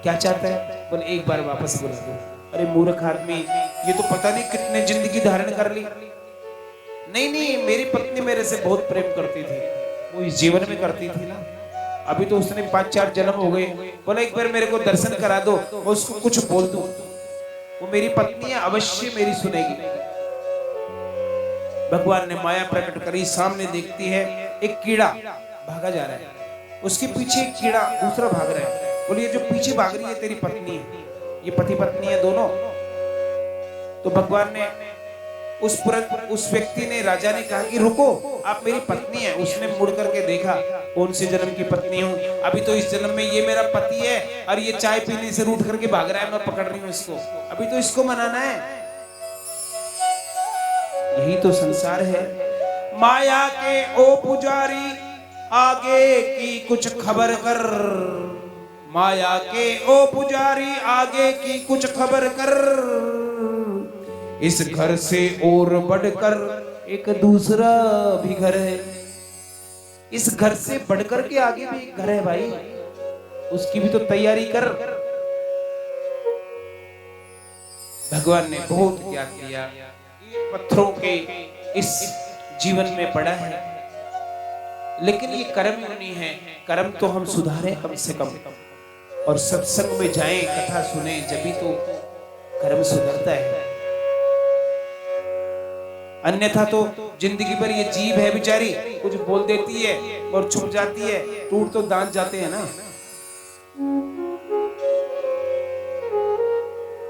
क्या चाहता है? बोले एक बार वापस बुला दो। अरे मूर्ख आदमी, ये तो पता नहीं कितने जिंदगी धारण कर ली। नहीं नहीं, मेरी पत्नी मेरे से बहुत प्रेम करती थी, वो इस जीवन में करती थी ना, अभी तो उसने 5-4 जन्म हो गए। बोला एक बार मेरे को दर्शन करा दो, मैं उसको कुछ बोल दूं। वो मेरी पत्नी है, अवश्य मेरी सुनेगी। भगवान ने माया प्रकट करी, सामने देखती है एक कीड़ा भागा जा रहा है, उसके पीछे एक कीड़ा दूसरा भाग रहा है। बोले ये जो पीछे भाग रही है तेरी पत्नी है, ये पति पत्नी है दोनों। तो भगवान ने उस व्यक्ति ने, राजा ने कहा कि रुको, आप मेरी पत्नी है। उसने मुड़ करके देखा, कौन से जन्म की पत्नी हूँ? अभी तो इस जन्म में ये मेरा पति है और ये चाय पीने से रूठ करके भाग रहा है, मैं पकड़ रही हूँ इसको, अभी तो इसको मनाना है। यही तो संसार है। माया के ओ पुजारी, आगे की कुछ खबर कर। माया के ओ पुजारी, आगे की कुछ खबर कर। इस घर से और बढ़कर एक दूसरा भी घर है। इस घर से बढ़कर के आगे भी एक घर है भाई, उसकी भी तो तैयारी कर। भगवान ने बहुत त्याग किया, पत्थरों के इस जीवन में पड़ा है, लेकिन ये कर्म नहीं है। कर्म तो हम सुधारें कम से कम, और सत्संग में जाएं, कथा सुने, जब तो कर्म सुधरता है। अन्यथा तो जिंदगी भर ये जीभ है बेचारी, कुछ बोल देती है और छुप जाती है, टूट तो दांत जाते हैं ना।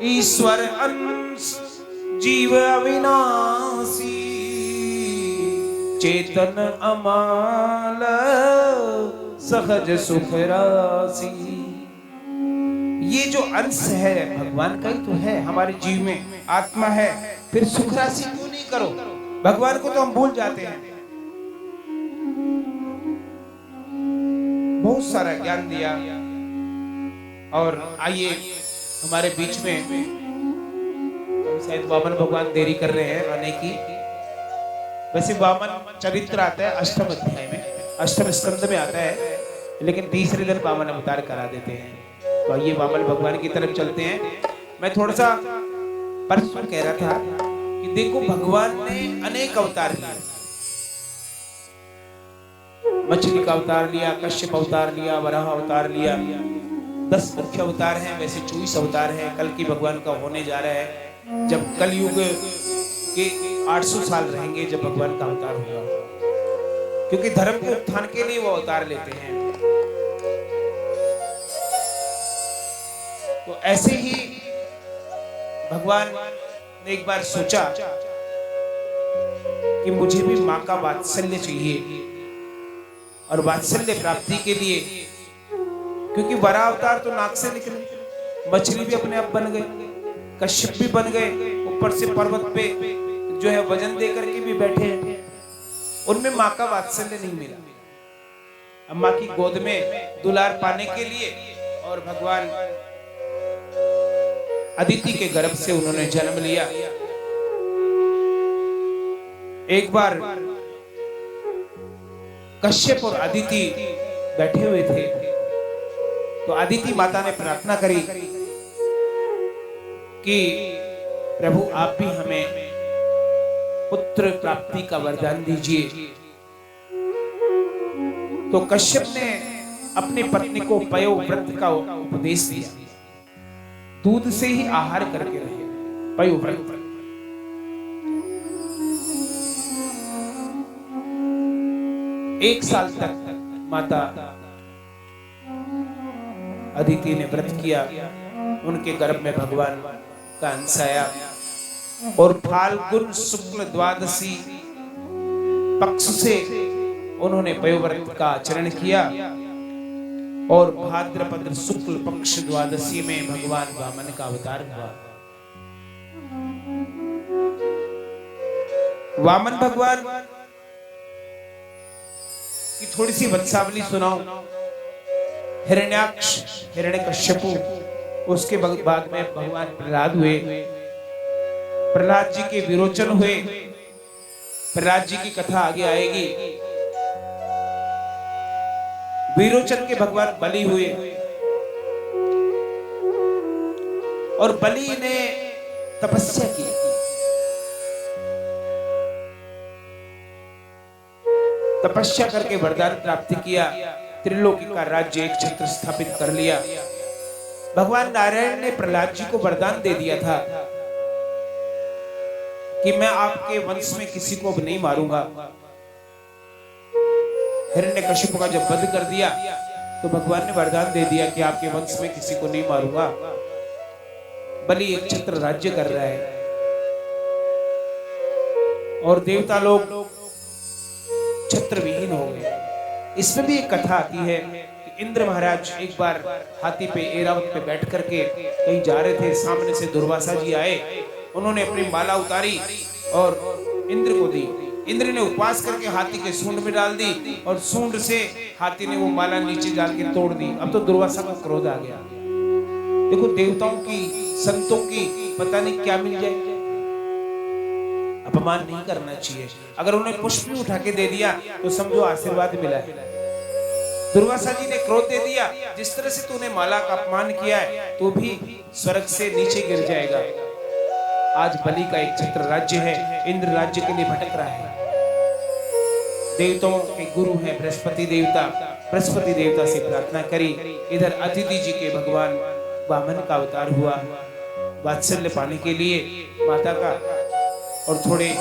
ईश्वर अंश जीव अविनाशी, चेतन अमाल सहज सुख राशि। ये जो अंश है भगवान का ही तो है, हमारे जीव में आत्मा है, फिर सुख राशि क्यों नहीं करो? भगवान को तो हम भूल जाते हैं। बहुत सारा ज्ञान दिया। और आइए हमारे बीच में, शायद वामन भगवान देरी कर रहे हैं आने की। वैसे वामन चरित्र आता है 8वें अध्याय में, 8वें स्कंद में आता है, लेकिन तीसरे दिन वामन अवतार करा देते हैं। तो आइए वामन भगवान की तरफ चलते हैं। मैं थोड़ा सा परसों कह रहा था कि देखो भगवान ने अनेक अवतार लिए। मछली का अवतार लिया, कश्यप अवतार लिया, वराह अवतार लिया। 10 मुख्य अवतार हैं, वैसे 24 अवतार हैं। कल की भगवान का होने जा रहा है, जब कलयुग के 800 साल रहेंगे, जब भगवान का अवतार होगा, क्योंकि धर्म के उत्थान के लिए वो अवतार लेते हैं। तो ऐसे ही भगवान ने एक बार सोचा कि मुझे भी मां का वात्सल्य चाहिए, और वात्सल्य प्राप्ति के लिए, क्योंकि वराह अवतार तो नाक से निकले, मछली भी अपने आप बन गए, कश्यप भी बन गए, ऊपर से पर्वत पे जो है वजन दे करके भी बैठे हैं। उनमें मां का वात्सल्य नहीं मिला। अम्मा की गोद में दुलार पाने के लिए, और भगवान अदिति के गर्भ से उन्होंने जन्म लिया। एक बार कश्यप और अदिति बैठे हुए थे, तो अदिति माता ने प्रार्थना करी कि प्रभु आप भी हमें पुत्र प्राप्ति का वरदान दीजिए। तो कश्यप ने अपनी पत्नी को पयोव्रत का उपदेश दिया, दूध से ही आहार करके रहे, पयोव्रत। एक साल तक माता अदिति ने व्रत किया, उनके गर्भ में भगवान का अंश आया, और फाल्गुन शुक्ल द्वादशी पक्ष से उन्होंने पयोव्रत का आचरण किया। और भाद्रपद शुक्ल पक्ष द्वादशी में भगवान वामन का अवतार हुआ। वामन भगवान की थोड़ी सी वंशावली सुनाओ। हिरण्याक्ष, हिरण्यकश्यपु, उसके बाद में भगवान प्रहलाद हुए। प्रहलाद जी के विरोचन हुए। प्रहलाद जी की कथा आगे आएगी। विरोचन के भगवान बलि हुए और बलि ने तपस्या की। तपस्या करके वरदान प्राप्त किया, त्रिलोकी का राज्य एक छत्र स्थापित कर लिया। भगवान नारायण ने प्रहलाद जी को वरदान दे दिया था कि मैं आपके वंश में किसी को अब नहीं मारूंगा। हिरण्यकशिपु का जब वध कर दिया तो भगवान ने वरदान दे दिया कि आपके वंश में किसी को नहीं मारूंगा। बलि एक छत्र राज्य कर रहा है और देवता लोग छत्र विहीन हो गए। इसमें भी एक कथा आती है कि इंद्र महाराज एक बार हाथी पे, ऐरावत पे बैठ करके कहीं जा रहे थे। सामने से दुर्वासा जी आए, उन्होंने अपनी माला उतारी और इंद्र को दी। इंद्र ने उपवास करके हाथी के सूंड में डाल दी और सूंड से हाथी ने वो माला नीचे डाल के तोड़ दी। अब तो दुर्वासा को क्रोध आ गया। देखो, देवताओं की, संतों की पता नहीं क्या मिल जाए। अपमान नहीं करना चाहिए। अगर उन्हें पुष्प भी उठा के दे दिया तो समझो आशीर्वाद मिला है। दुर्वासा जी ने क्रोध दे दिया, जिस तरह से तूने माला का अपमान किया है तो भी स्वर्ग से नीचे गिर जाएगा। आज बलि का एक छत्र राज्य है, इंद्र राज्य के लिए भटक रहा है। देवताओं के गुरु हैं बृहस्पति देवता। बृहस्पति देवता से प्रार्थना करी। इधर अदिति जी के भगवान वामन का अवतार हुआ वात्सल्य पाने के लिए माता का। और थोड़े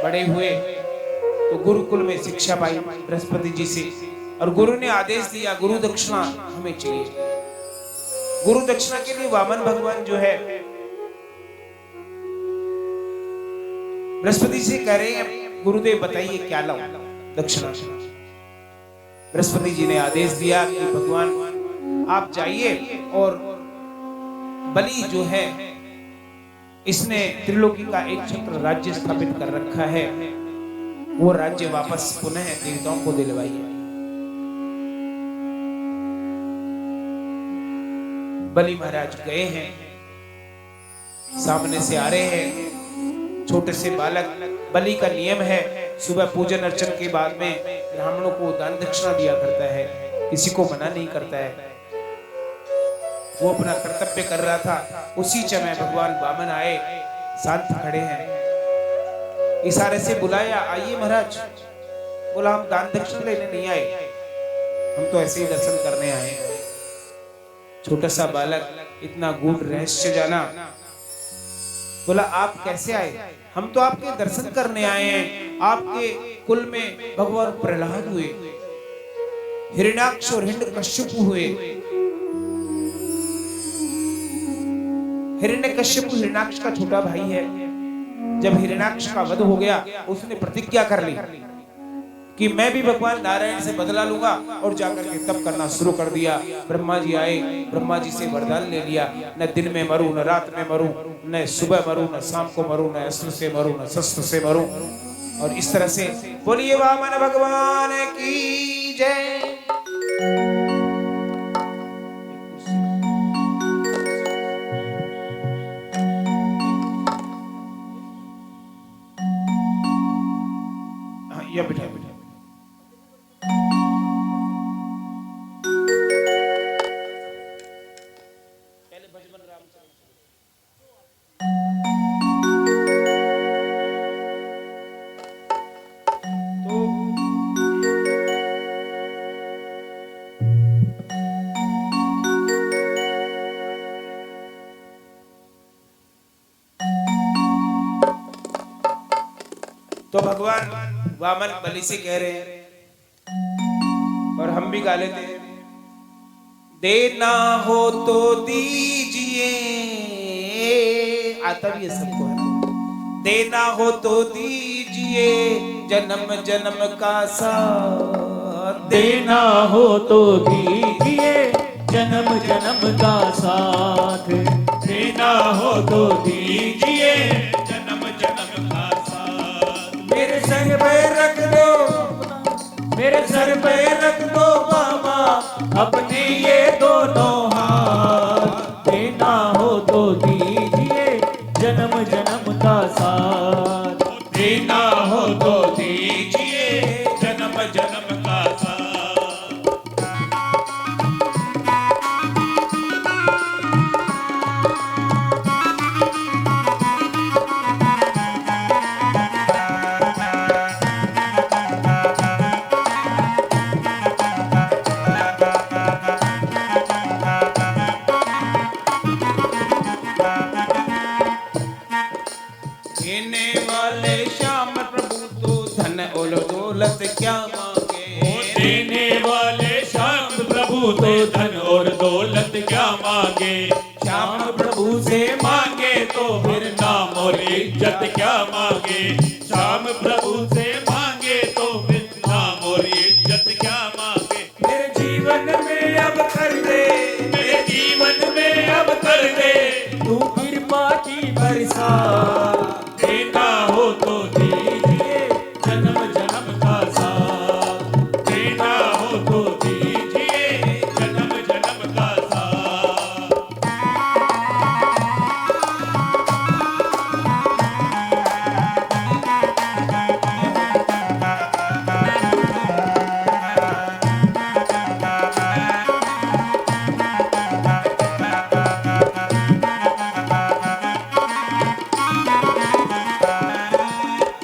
बड़े हुए तो गुरुकुल में शिक्षा पाई बृहस्पति जी से और गुरु ने आदेश दिया, गुरु दक्षिणा हमें चाहिए। गुरु दक्षिणा के लिए वामन भगवान जो है बृहस्पति से कह रहे हैं, गुरुदेव बताइए क्या लाऊं दक्षिणा। बृहस्पति जी ने आदेश दिया कि भगवान आप जाइए और बलि जो है इसने त्रिलोकी का एक छत्र राज्य स्थापित कर रखा है, वो राज्य वापस पुनः देवताओं को दिलवाइए। बलि महाराज गए हैं, सामने से आ रहे हैं छोटे से बालक। बलि का नियम है सुबह पूजन अर्चन के बाद में ब्राह्मणों को दान दक्षिणा दिया करता है, किसी को मना नहीं करता है। वो अपना कर्तव्य कर रहा था। उसी समय भगवान वामन आए, शांत खड़े हैं, इशारे से बुलाया, आइए महाराज। बोला, हम दान दक्षिणा लेने नहीं आए, हम तो ऐसे ही दर्शन करने आए हैं। छोटा सा बालक, इतना गूढ़ रहस्य जाना। बोला, आप कैसे आए? हम तो आपके दर्शन करने आए हैं। आपके कुल में भगवान प्रहलाद हुए, हिरण्याक्ष और हिरण्यकश्यपु हुए। हिरण्यकश्यपु हिरण्याक्ष का छोटा भाई है। जब हिरण्याक्ष का वध हो गया, उसने प्रतिज्ञा कर ली कि मैं भी भगवान नारायण से बदला लूंगा और जाकर के तप करना शुरू कर दिया। ब्रह्मा जी आए, ब्रह्मा जी से वरदान ले लिया, न दिन में मरूं, न रात में मरूं, न सुबह मरूं, न शाम को मरूं, न अस्त्र से मरूं, न शस्त्र से मरूं। और इस तरह से बोलिए वामन भगवान की जय। या बिठा बिठा पहले भजन राम तो भगवान वामन बलि से कह रहे हैं और हम भी गा लेते हैं, देना हो तो दीजिए। आता भी है सबको, देना हो तो दीजिए, जन्म जन्म का साथ देना हो तो दीजिए, जन्म जन्म का साथ, देना हो तो दीजिए जन्म जन्म का साथ। मेरे सर पे रख दो, मेरे सर पे रख दो बाबा अपने ये दोनों हाथ, देना हो तो दीजिए जन्म जन्म का साथ, देना हो तो दीजिए जन्म जन्म का साथ। देने वाले श्याम प्रभु तो धन और दौलत क्या मांगे, देने वाले श्याम प्रभु तो धन और दौलत क्या मांगे। श्याम प्रभु से मांगे तो फिर नाम और इज्जत क्या मांगे। श्याम प्रभु से मांगे तो फिर नाम और इज्जत क्या मांगे। मेरे जीवन में अब कर दे, मेरे जीवन में अब कर दे तू कृपा की बरसात, देना हो तो दीजिए जन्म जन्म का साथ, देना हो तो दीजिए जन्म जन्म का साथ।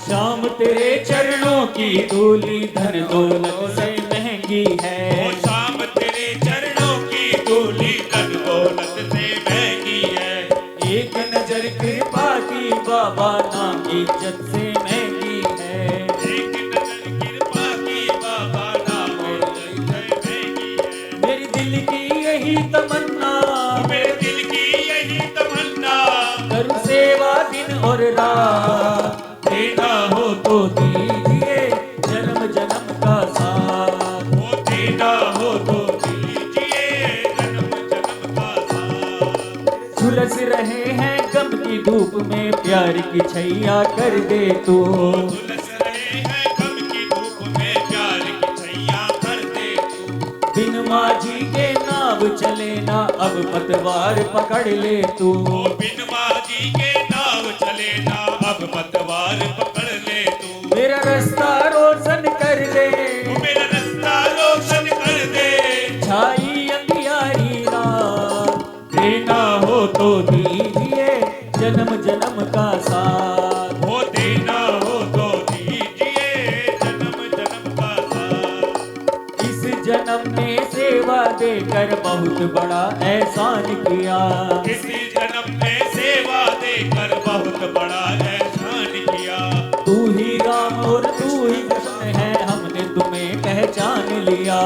श्याम तेरे चरणों की धूली धन दौलत से महंगी ओ है, शाम तेरे चरणों की धूली धन दौलत से महंगी है। एक नजर कृपा की बाबा नाम इज्जत से महंगी है, एक नजर कृपा की बाबा नाम और इज्जत से महंगी है। मेरी दिल की यही तमन्ना, मेरे दिल की यही तमन्ना, करूं सेवा दिन और रात, देना हो तो दीजिए जन्म जन्म का साथ, वो देना हो तो दीजिए जन्म जन्म का साथ। झुलस रहे हैं गम की धूप में प्यार की छैया कर दे तू, झुलस रहे हैं गम की धूप में प्यार की छैया कर दे तू। बिन माझी के नाव चले ना अब पतवार पकड़ ले तू, ओ बिन माझी के नाव चले ना अब पतवार पकड़ ले तू। मेरा रास्ता रोशन कर दे, वो मेरा रास्ता रोशन कर दे, छाई अंधियारी रात, देना हो तो दीजिए जन्म जन्म का साथ, वो देना हो तो दीजिए जन्म जन्म का साथ। इस जन्म में सेवा देकर बहुत बड़ा एहसान किया, इसी जन्म में सेवा देकर बहुत बड़ा एहसान किया। तू ही राम और तू ही कृष्ण है हमने तुम्हें पहचान लिया,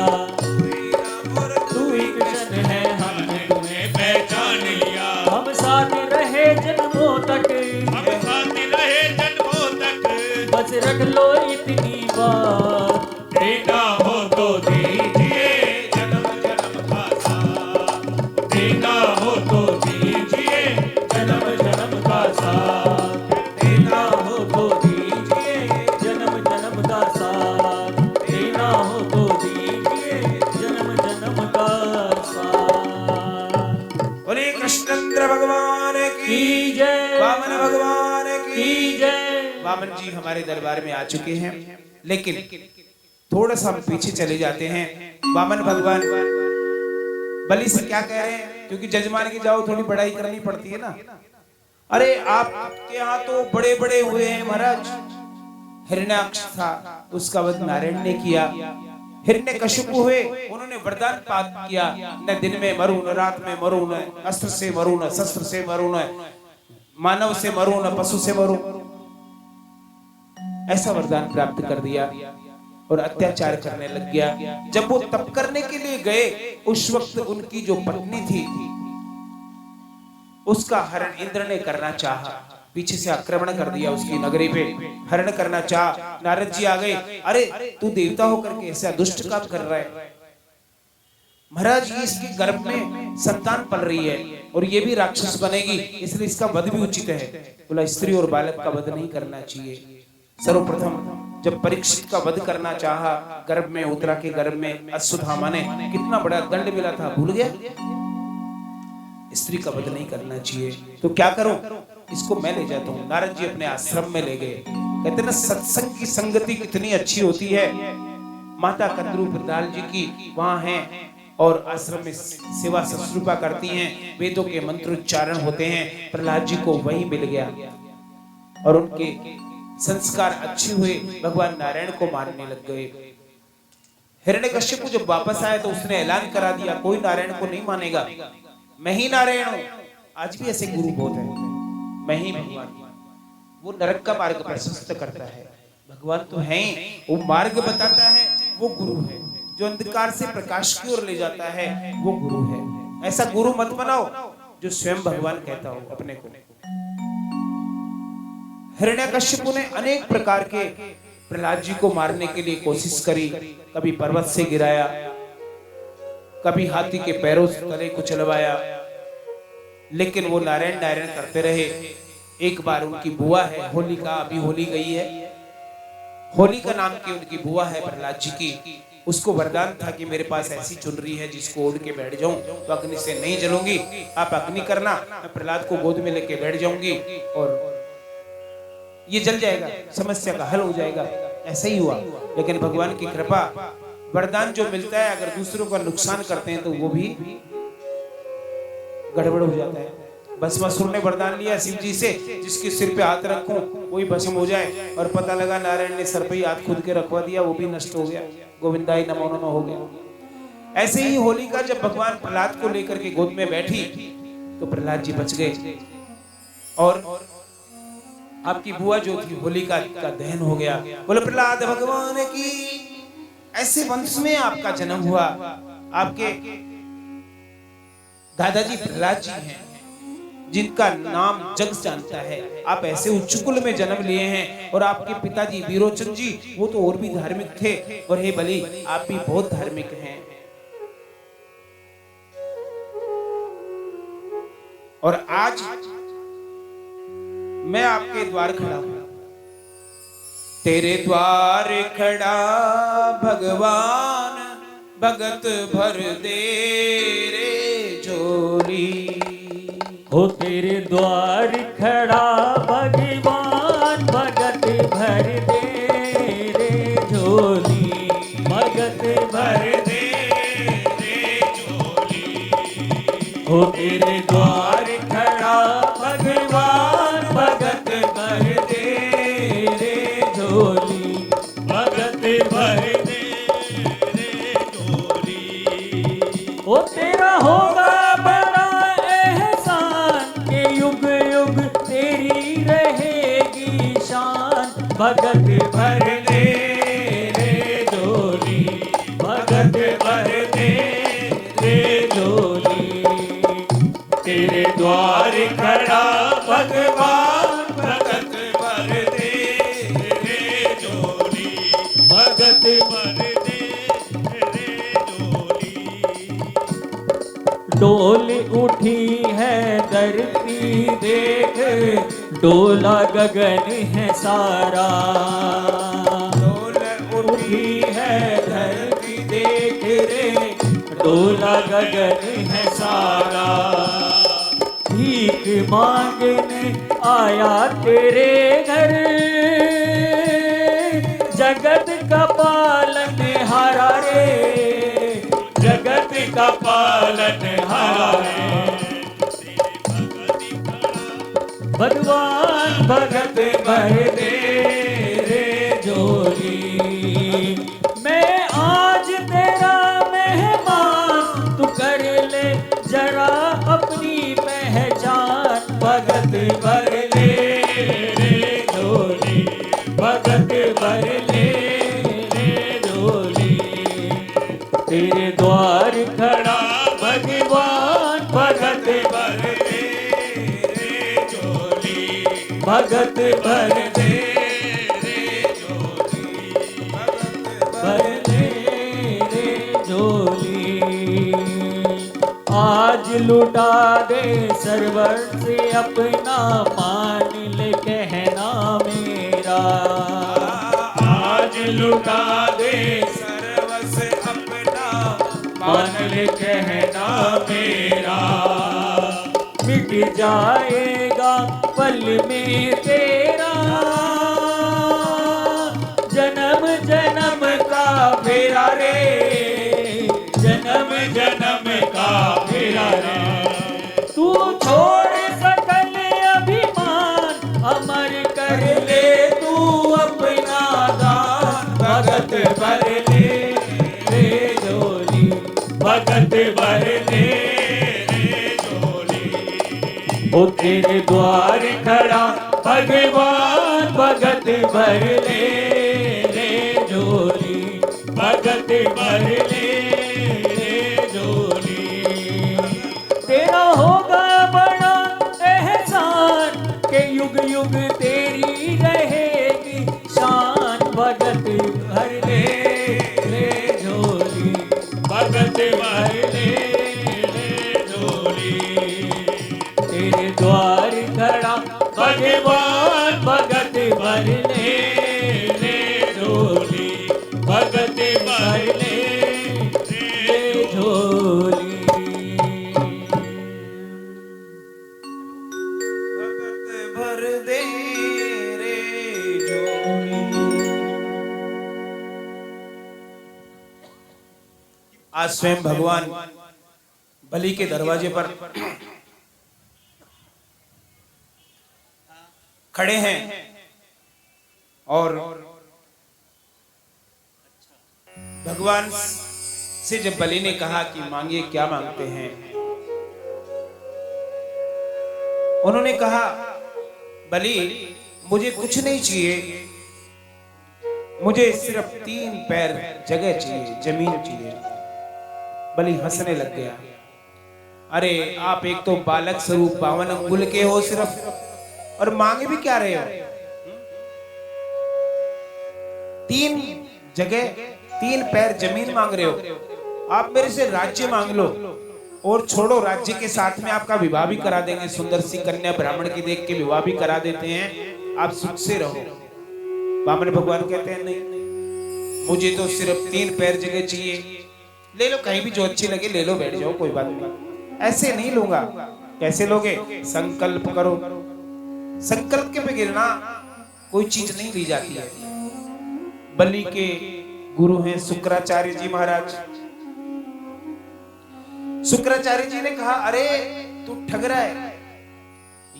तू ही कृष्ण है हमने तुम्हें पहचान लिया। हम साथ रहे जन्मों तक, हम साथ रहे जन्मों तक, बस रख लो इतनी बात, देना हो तो दीजिए जन्म जन्म का साथ, देना हो तो दीजिए जन्म जन्म का साथ, देना हो तो दीजिए जन्म जन्म का साथ, देना हो तो दीजिए जन्म जन्म का साथ। बोले कृष्णेंद्र भगवान की की जय, वामन भगवान की की। जय। वामन जी हमारे दरबार में आ चुके हैं, लेकिन थोड़ा सा हम पीछे चले जाते हैं। वामन भगवान बलि से क्या कह रहे हैं, क्योंकि जजमान की जाओ थोड़ी बड़ाई करनी पड़ती है ना। अरे आपके यहाँ तो बड़े बड़े हुए हैं महाराज। हिरण्याक्ष था, उसका वध नारायण ने किया। हिरण्यकशिपु हुए, उन्होंने वरदान पाठ किया, न दिन में मरूं न रात में मरूं, न अस्त्र से मरूं न शस्त्र से मरूं, न मानव से मरूं न पशु से मरूं। ऐसा वरदान प्राप्त कर दिया और अत्याचार करने लग गया। जब वो तप करने के लिए गए, उस वक्त उनकी जो पत्नी थी उसका हरण इंद्र ने करना चाहा, पीछे से आक्रमण कर दिया उसकी नगरी पे, हरण करना चाह। नारद जी आ गए, अरे तू देवता होकर के ऐसा दुष्ट काम कर रहा है। महाराज ये इसके गर्भ में संतान पल रही है और ये भी राक्षस बनेगी, इसलिए इसका वध भी उचित है। बोला स्त्री और बालक का वध नहीं करना चाहिए। सर्वप्रथम जब परीक्षित का वध करना चाहा, गर्भ में उत्तरा के गर्भ में अश्वत्थामा ने कितना बड़ा दंड मिला था, भूल गया? स्त्री का वध नहीं करना चाहिए। तो क्या करूं? इसको मैं ले जाता हूं। नारद जी अपने आश्रम में ले गए। कहते ना सत्संग की संगति कितनी अच्छी होती है। माता कद्रू प्रदाल जी की वहां है और आश्रम में सेवा शुश्रूषा करती हैं, वेदों के मंत्रोच्चारण होते हैं। प्रहलाद जी को वही मिल गया और उनके संस्कार अच्छे हुए, भगवान नारायण को मानने लग गए। हिरण्यकश्यप जब वापस आया तो उसने ऐलान करा दिया, कोई नारायण को नहीं मानेगा, मैं ही नारायण हूं। आज भी ऐसे गुरु बहुत हैं, मैं ही भगवान। वो नरक का मार्ग प्रशस्त करता है, भगवान तो है, वो मार्ग बताता है, वो गुरु है। जो अंधकार से प्रकाश की ओर ले जाता है वो गुरु है। ऐसा गुरु मत बनाओ जो स्वयं भगवान कहता हो अपने को। हिरण्यकश्यप ने अनेक प्रकार के प्रहलाद जी को मारने के लिए कोशिश करी। कभी पर्वत से गिराया, कभी हाथी के पैरों से तले को चलवाया, लेकिन वो नारायण नारायण करते रहे। एक बार उनकी बुआ है होलिका, अभी होली गई है, होलिका नाम की उनकी बुआ है प्रहलाद जी की। उसको वरदान था कि मेरे पास ऐसी चुनरी है जिसको ओढ़ के बैठ जाऊं तो अग्नि से नहीं जलूंगी, आप अग्नि करना, मैं प्रहलाद को गोद में लेके बैठ जाऊंगी और ये जल जाएगा, समस्या का हल हो जाएगा। ऐसा ही हुआ। लेकिन भगवान की कृपा, वरदान जो मिलता है अगर दूसरों का नुकसान करते हैं तो वो भी गड़बड़ हो जाता है। भस्मासुर ने वरदान लिया शिव जी से, जिसके सिर पे हाथ रखूं वही भस्म हो जाए, और पता लगा नारायण ने सर पे ही हाथ खुद के रखवा दिया, वो भी नष्ट हो गया, गोविंदाई नमो नमः हो गया। ऐसे ही होलिका जब भगवान प्रहलाद को लेकर के गोद में बैठी तो प्रहलाद जी बच गए और आपकी बुआ जो थी होलिका का दहन हो गया। बोले प्रहलाद भगवान की, ऐसे वंश में आपका जन्म हुआ, आपके दादाजी प्रहलाद जी हैं जिनका नाम जग जानता है। आप ऐसे उच्च कुल में जन्म लिए हैं और आपके पिताजी वीरोचन जी वो तो और भी धार्मिक थे, और हे बलि आप भी बहुत धार्मिक हैं। और आज मैं आपके द्वार खड़ा हूं, तेरे द्वार खड़ा भगवान, भगत भर दे रे झोली। हो तेरे द्वार खड़ा भगवान, भगत भर दे रे झोली, भगत भर दे रे झोली। हो तेरे द्वार खड़ा भगवान, भगत भर दे रे झोली, भगत भर दे रे झोली। ओ तेरा होगा बड़ा एहसान के युग युग तेरी रहेगी शान, भगत भर दे रे झोली, भगत भर दे रे झोली। तेरे द्वार खड़ा भगवान, भगत भर दे रे झोली, भगत भर दे रे झोली। डोल उठी है धरती देख, डोला गगन है सारा। डोल उठी है धरती देख रे, डोला गगन है सारा। भीख मांगने आया तेरे घर, जगत का पालन हारा रे, जगत का पालन हारा रे। भगवान भगत भर दे रे झोली। मैं आज तेरा मेहमान, तू कर ले जरा अपनी पहचान, भगत भर ले रे झोली, भगत भर ले रे झोली। तेरे द्वार खड़ा भगवान, भगत भर दे रे झोली, भगत भर दे रे झोली, भगत भर दे रे झोली। लुटा दे सर्वस्व अपना, मान ले कहना मेरा। आज लुटा दे सर्वस्व अपना, मान ले कहना मेरा। मिट जाएगा पल में तेरा, जन्म जन्म का फेरा रे, जन्म जन्म का फेरा रे। तू छोड़ सकल अभिमान, अमर कर ले तू अपना दान। भगत भर ले रे झोली, भगत भर ले रे झोली। ओ तेरे द्वार खड़ा भगवान, भगत भर ले रे झोली, भगत भर ले रे झोली। तेरा होगा बड़ा एहसान, के युग युग तेरी रहेगी शान। भगत भर ले रे झोली, भगत भर ले रे झोली। तेरे द्वार खड़ा भगवान, भगत भर ले रे झोली, भगत भर ले रे झोली। भगत भर दे रे झोली। आज स्वयं भगवान बलि के दरवाजे पर खड़े हैं और भगवान से जब बलि ने कहा कि मांगिए, क्या मांगते हैं, उन्होंने कहा बलि मुझे कुछ नहीं चाहिए, मुझे सिर्फ 3 पैर जगह चाहिए, जमीन चाहिए। बलि हंसने लग गया। अरे आप एक तो बालक स्वरूप 52 अंगुल के हो सिर्फ, और मांगे भी क्या रहे हो? 3 जगह 3 पैर जमीन मांग रहे हो। आप मेरे से राज्य मांग लो, और छोड़ो, राज्य के साथ में आपका विवाह भी करा देंगे, सुंदर सी कन्या ब्राह्मण की देख के विवाह भी करा देते हैं, आप सुख से रहो। वामन भगवान कहते हैं नहीं, मुझे तो सिर्फ 3 पैर जगह चाहिए। ले लो, कहीं भी जो अच्छी लगे ले लो, बैठ जाओ, कोई बात नहीं। ऐसे नहीं लूंगा। कैसे लोगे? संकल्प करो। संकल्प के बगैर कोई चीज नहीं ली जाती है। बलि के गुरु हैं शुक्राचार्य जी महाराज। शुक्राचार्य जी ने कहा, अरे तू ठग रहा है,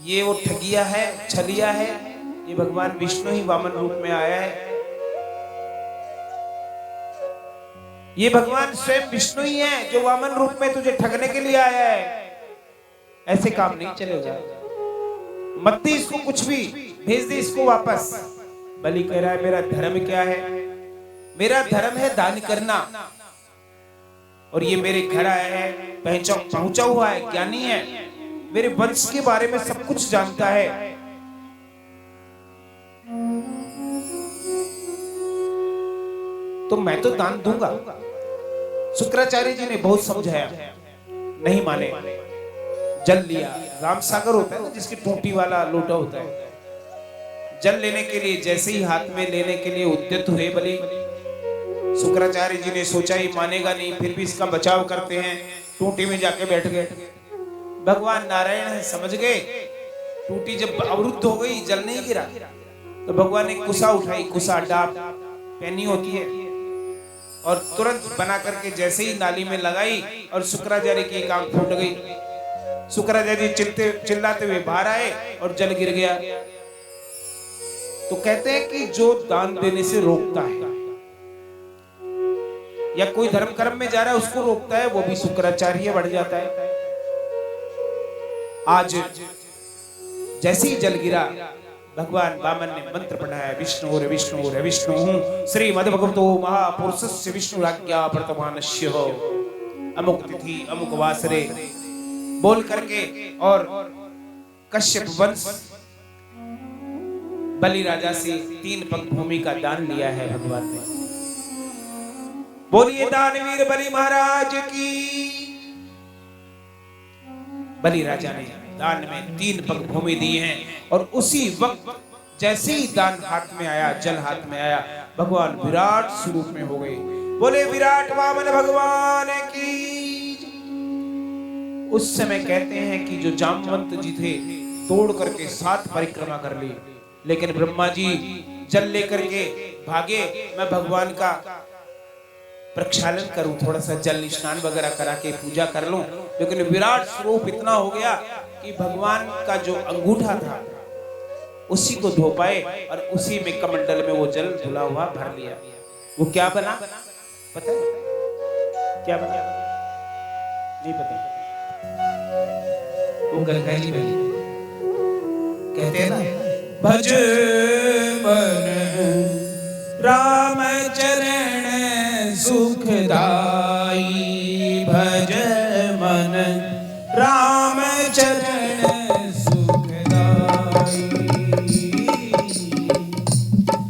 ये वो ठगिया है, छलिया है, ये भगवान विष्णु ही वामन रूप में आया है। ये भगवान स्वयं विष्णु ही है जो वामन रूप में तुझे ठगने के लिए आया है। ऐसे काम नहीं चलेगा, मत दे इसको कुछ भी, भेज दे इसको वापस। बलि कह रहा है, मेरा धर्म क्या है? मेरा धर्म है दान करना, और ये मेरे घर आया है, पहुंचा हुआ है, ज्ञानी है, मेरे वंश के बारे में सब कुछ जानता है। तो मैं तो दान दूंगा। शुक्राचार्य जी ने बहुत समझाया, नहीं माने। जल लिया, राम सागर होता है ना जिसकी टूटी वाला लोटा होता है, जल लेने के लिए जैसे ही हाथ में लेने के लिए उद्यत हुए बलि, शुक्राचार्य जी ने सोचा ही मानेगा नहीं, फिर भी इसका बचाव करते हैं, टूटी में जाके बैठ गए। भगवान नारायण है, समझ गए। टूटी जब अवरुद्ध हो गई, जल नहीं गिरा, तो भगवान ने कुसा उठाई, कुसा डाब पैनी होती है, और तुरंत बना करके जैसे ही नाली में लगाई, और शुक्राचार्य की एक आंख फूट गई। शुक्राचार्य चिल्लाते हुए बाहर आए और जल गिर गया। तो कहते हैं कि जो दान देने से रोकता है या कोई धर्म कर्म में जा रहा है उसको रोकता है, वो भी शुक्राचार्य बढ़ जाता है। आज जैसे ही जल गिरा, भगवान वामन ने मंत्र पढ़ाया, विष्णु रे विष्णु रे विष्णु श्रीमद् भगवतो महापुरुषस्य विष्णुराज्ञा वर्तमानस्य अमुक तिथि अमुक वासरे बोल करके, और कश्यप वंश बलि राजा से 3 पग भूमि का दान लिया है भगवान ने। बोलिए दानवीर बलि महाराज की। बलि राजा ने दान में 3 पग भूमि दी हैं और उसी वक्त जैसे ही दान हाथ में आया, जल हाथ में आया, भगवान विराट स्वरूप में हो गए। बोले विराट वामन भगवान की। उस समय कहते हैं कि जो जामवंत जी थे तोड़ करके 7 परिक्रमा कर ली, लेकिन ब्रह्मा जी जल लेकर के भागे, मैं भगवान का प्रक्षालन करूं, थोड़ा सा जल स्नान वगैरह करा के पूजा कर लूं, लेकिन विराट स्वरूप इतना हो गया कि भगवान का जो अंगूठा था उसी को धो पाए और उसी में कमंडल में वो जल धुला हुआ भर लिया। वो क्या बना पता है? क्या बना? नहीं पता। वो गंगा जी बनी। कहते हैं ना, भज मन राम चरण सुखदाई, भज मन राम चरण सुखदाई,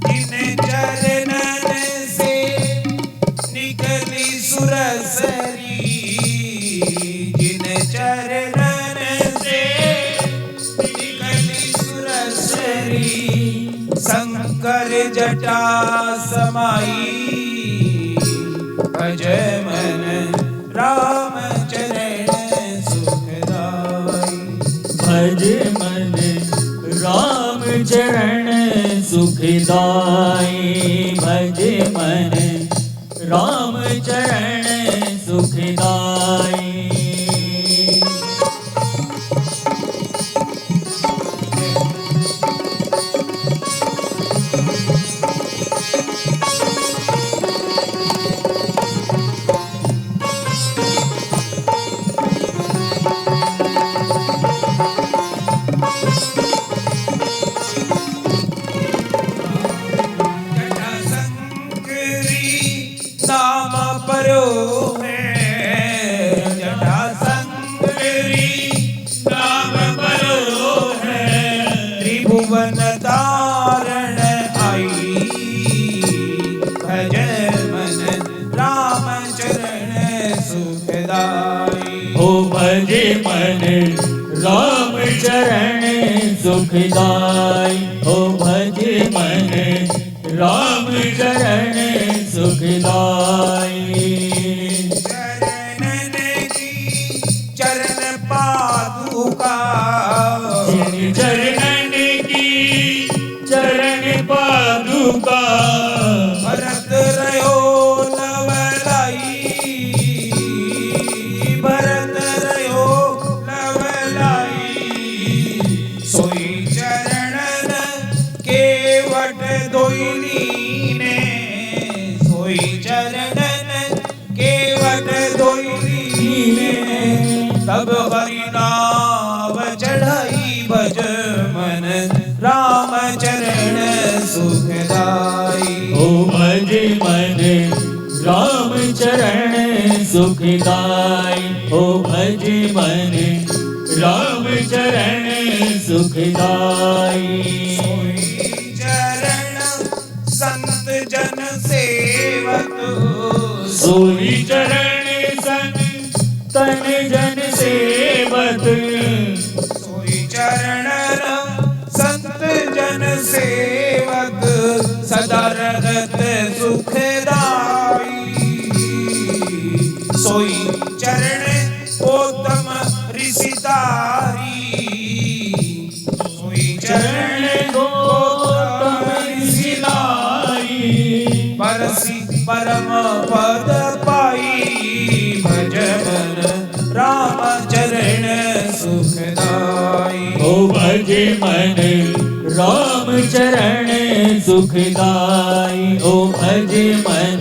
जिन चरणन से निकली सुरसरी, जिन चरणन से निकली सुरसरी, शंकर जटा समाई, भज मन राम चरण सुखदाई, भज मन राम चरण सुखदाई, भज मन राम चरण सुखदाई। त्रिभुवन तारण आई, भज मन राम चरण सुखदाई, हो भज मन राम चरण सुखदाई, हो भज मन राम चरण सुखदाई। चरणन की चरण पादुका, चरणन की चरण पादुका, भरत रहो लवलाई, भरत रहो लवलाई, सोई चरणन केवट दोइनी ने, सोई चरणन केवट दोइनी ने, तब हरि नाम चढ़ाई, भज मन राम चरण सुखदाई, ओ भज मन राम चरण सुखदाई, ओ भज मन राम चरण सुखदाई। चरण संत जन सेवक, सोई चरण संत जन सेवक, सोई चरण संत जन सेवक, सदा रगत सुखदाई, सोई चरण उत्तम ऋषिदारी, सोई चरण उत्तम ऋषिदारी, परसी परम पद पाई, भज मन राम चरण सुखदाई, ओ भज मन राम चरण सुखदाई, ओ भज मन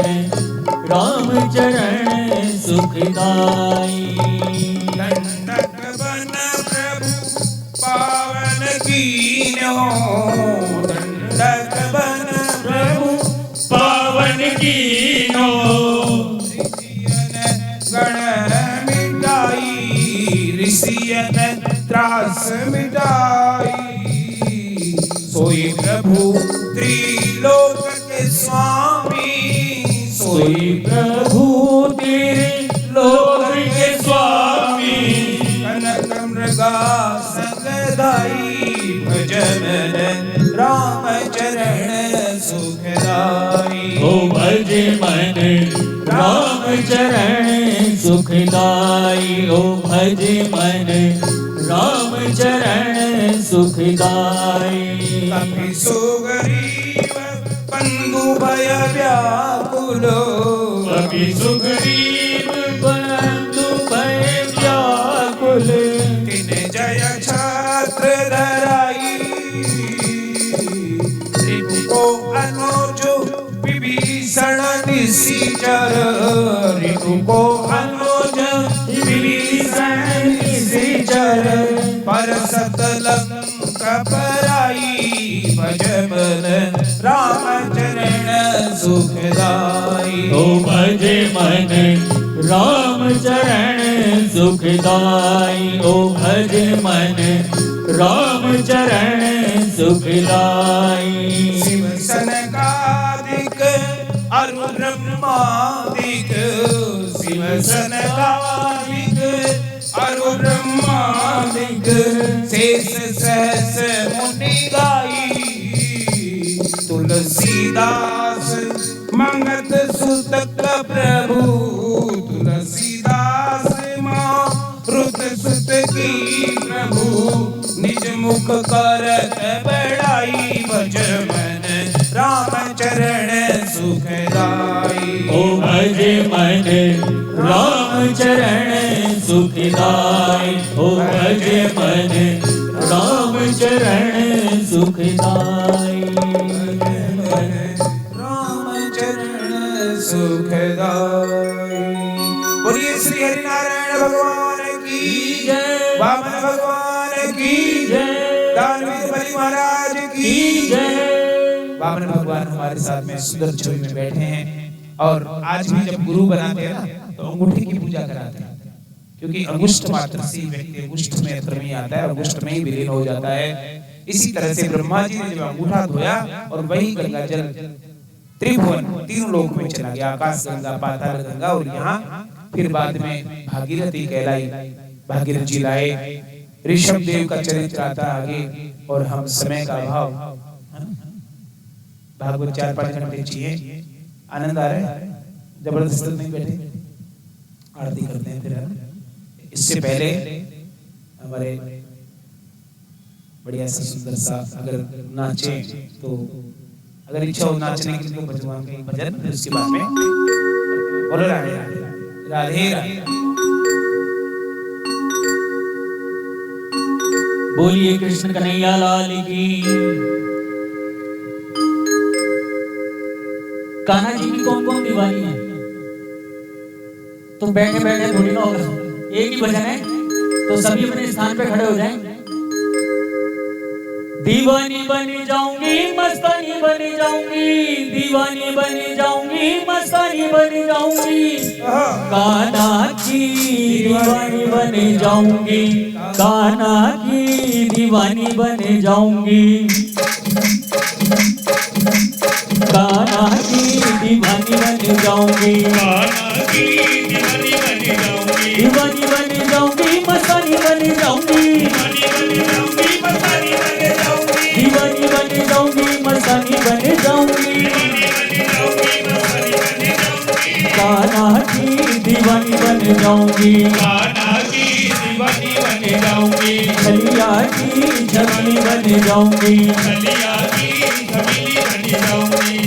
राम चरण सुखदाई। दंडक बन प्रभु पावन कीन्यो, दंडक बन प्रभु पावन कीनो, गण मिटाई, ऋषियन त्रास मिटाई, सोई प्रभु त्रिलोक के स्वामी, सोई प्रभु त्रिलोक के स्वामी, कनक प्रगा संग दाई भजन राम चरण सुखदाई ओ भज मन राम चरण सुखदाई ओ भज मन राम चरण सुखदाई कपि सुग्रीव बंधु भय व्याकुलो कपि सुग्रीव बंधु भय व्याकुल तिन जय छात्र धराई रिपु अनुज विभीषण निशिचर रिपु को अनुज विभीषण निशिचर पर सतलंका पराई भजन राम चरण सुखदाई ओ भज मन राम चरण सुखदाई ओ भज मन राम चरण सुखदाई शिव सनकादिक अरु ब्रह्मादिक शिव सनकादिक अरु ब्रह्मादिक शेष सहस मुनि गाई तुलसीदास मंगत सुतक प्रभु तुलसीदास मारुत सुत की प्रभु निज मुख करत बढ़ाई भज मन राम चरण सुखदाई ओ भज मन राम चरण सुखदाई ओ भज मन राम चरण सुखदाई राम चरण सुखदाई। बोलिए श्री हरिनारायण भगवान की जय वामन भगवान की जय दानवीर बलि महाराज की जय वामन भगवान हमारे साथ में सुंदर छवि में बैठे हैं और आज भी जब गुरु बनाते हैं ना तो अंगूठे की पूजा कराते हैं क्योंकि अंगुष्ठ मात्र से व्यक्ति अंगुष्ठ में अंतर में आता है, अंगुष्ठ में ही विलीन हो जाता है। इसी तरह से ब्रह्मा जी ने जब अंगूठा धोया और वही गंगा जल त्रिभुवन तीनों लोक में चला गया, आकाश गंगा पाताल गंगा और यहाँ फिर बाद में भागीरथी कहलाई, भागीरथ जी लाए, ऋषभ देव का चरित्र आता आगे और हम समय का अभाव भागवत 4-5 घंटे चाहिए, आनंद आ रहा है, जबरदस्त नहीं बैठे आरती करते हैं। फिर इससे पहले हमारे बढ़िया सा सुंदर सा अगर नाचे तो अगर इच्छा हो नाचने की तो भगवान का भजन, फिर उसके बाद में बोलो राधे राधे राधे राधे। बोलिए कृष्ण कन्हैया लाल की। कान्हा जी की कौन कौन दीवानी है? तुम बैठे बैठे थोड़ी ना होगा, एक ही भजन है तो सभी अपने स्थान पे खड़े हो जाएं। दीवानी बन जाऊंगी मस्तानी बन जाऊंगी, दीवानी बन जाऊंगी मस्तानी बन जाऊंगी, कान्हा की दीवानी बन जाऊंगी, कान्हा की दीवानी बन जाऊंगी, कान्हा की दीवानी बन जाऊंगी, कान्हा की दीवानी बन जाऊंगी, दीवानी बन जाऊंगी मस्तानी बन जाऊंगी, दीवानी बन जाऊंगी मस्तानी बन जाऊंगी, दीवानी बन जाऊंगी मस्तानी बन जाऊंगी, दीवानी बन जाऊंगी मस्तानी बन जाऊंगी, कान्हा की दीवानी बन जाऊंगी, कान्हा की दीवानी बन जाऊंगी, कलिया की झबली बन जाऊंगी, कलिया की झबली बन जाऊंगी।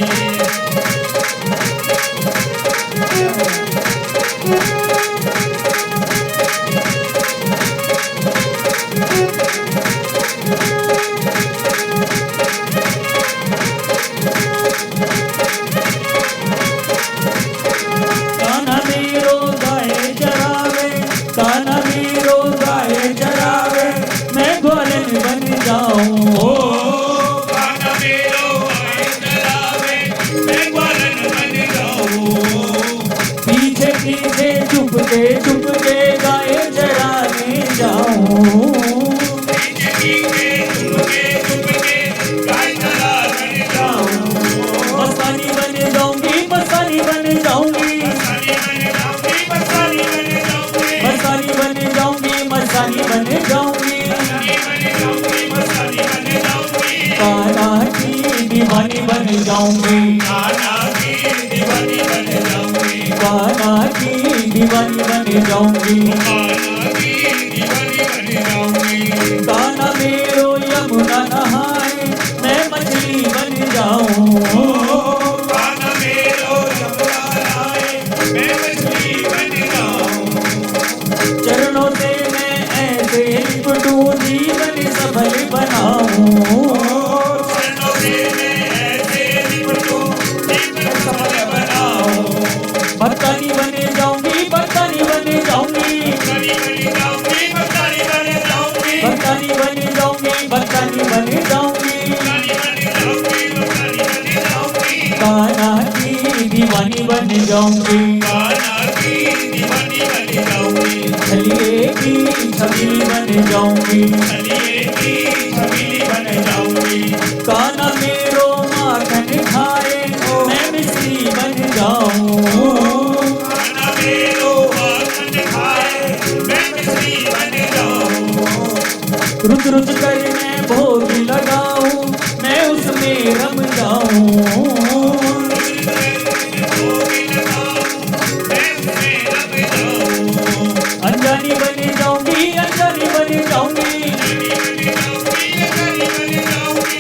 कान्हा मेरो गाय चरावे, कान्हा मेरो गाय चरावे, मैं ग्वालन बन जाऊं, ओ कान्हा मेरो गाय चरावे, मैं ग्वालन बन जाऊं, पीछे पीछे चुपके चुपके गाय चराने जाऊं, पीछे पीछे चुपके चुपके गाय चराने जाऊं, मस्तानी बन जाऊंगी मस्तानी बन जाऊंगी, मस्तानी बन जाऊंगी, मस्तानी बन जाऊंगी, मस्तानी बन जाऊंगी मस्तानी बन जाऊंगी, कान्हा की दीवानी बन जाऊंगी, कान्हा की दीवानी बन जाऊंगी, कान्हा की दीवानी बन जाऊंगी, कान्हा की दीवानी बन जाऊंगी। कान्हा मेरो यमुना नहाए मैं मछली बन जाऊं, कान्हा मेरो यमुना नहाए मैं मछली बन जाऊं। चरणों से मैं ऐसे लिपटूं जीवन सफल बनाऊं, चरणों से मैं ऐसे लिपटूं जीवन सफल बनाऊं। भक्तानी बन जाऊंगी, भक्तानी बन जाऊंगी, भक्तानी बन जाऊंगी, भक्तानी बन जाऊंगी, भक्तानी बन जाऊंगी, भक्तानी बन जाऊंगी, भक्तानी बन जाऊंगी, भक्तानी बन जाऊंगी। कान्हा की दीवानी बन जाऊंगी, कान्हा की दीवानी बन जाऊंगी, छलिए की छबीली बन जाऊंगी, छलिए की छबीली बन जाऊंगी। कान्हा मेरो माखन खाए मैं मिश्री बन जाऊं, कान्हा मेरो माखन खाए मैं मिश्री बन जाऊं। रुच रुच कर मैं भोग लगाऊं मैं उसमें रम जाऊं, अनजानी बन जाऊंगी, अनजानी बन जाऊंगी,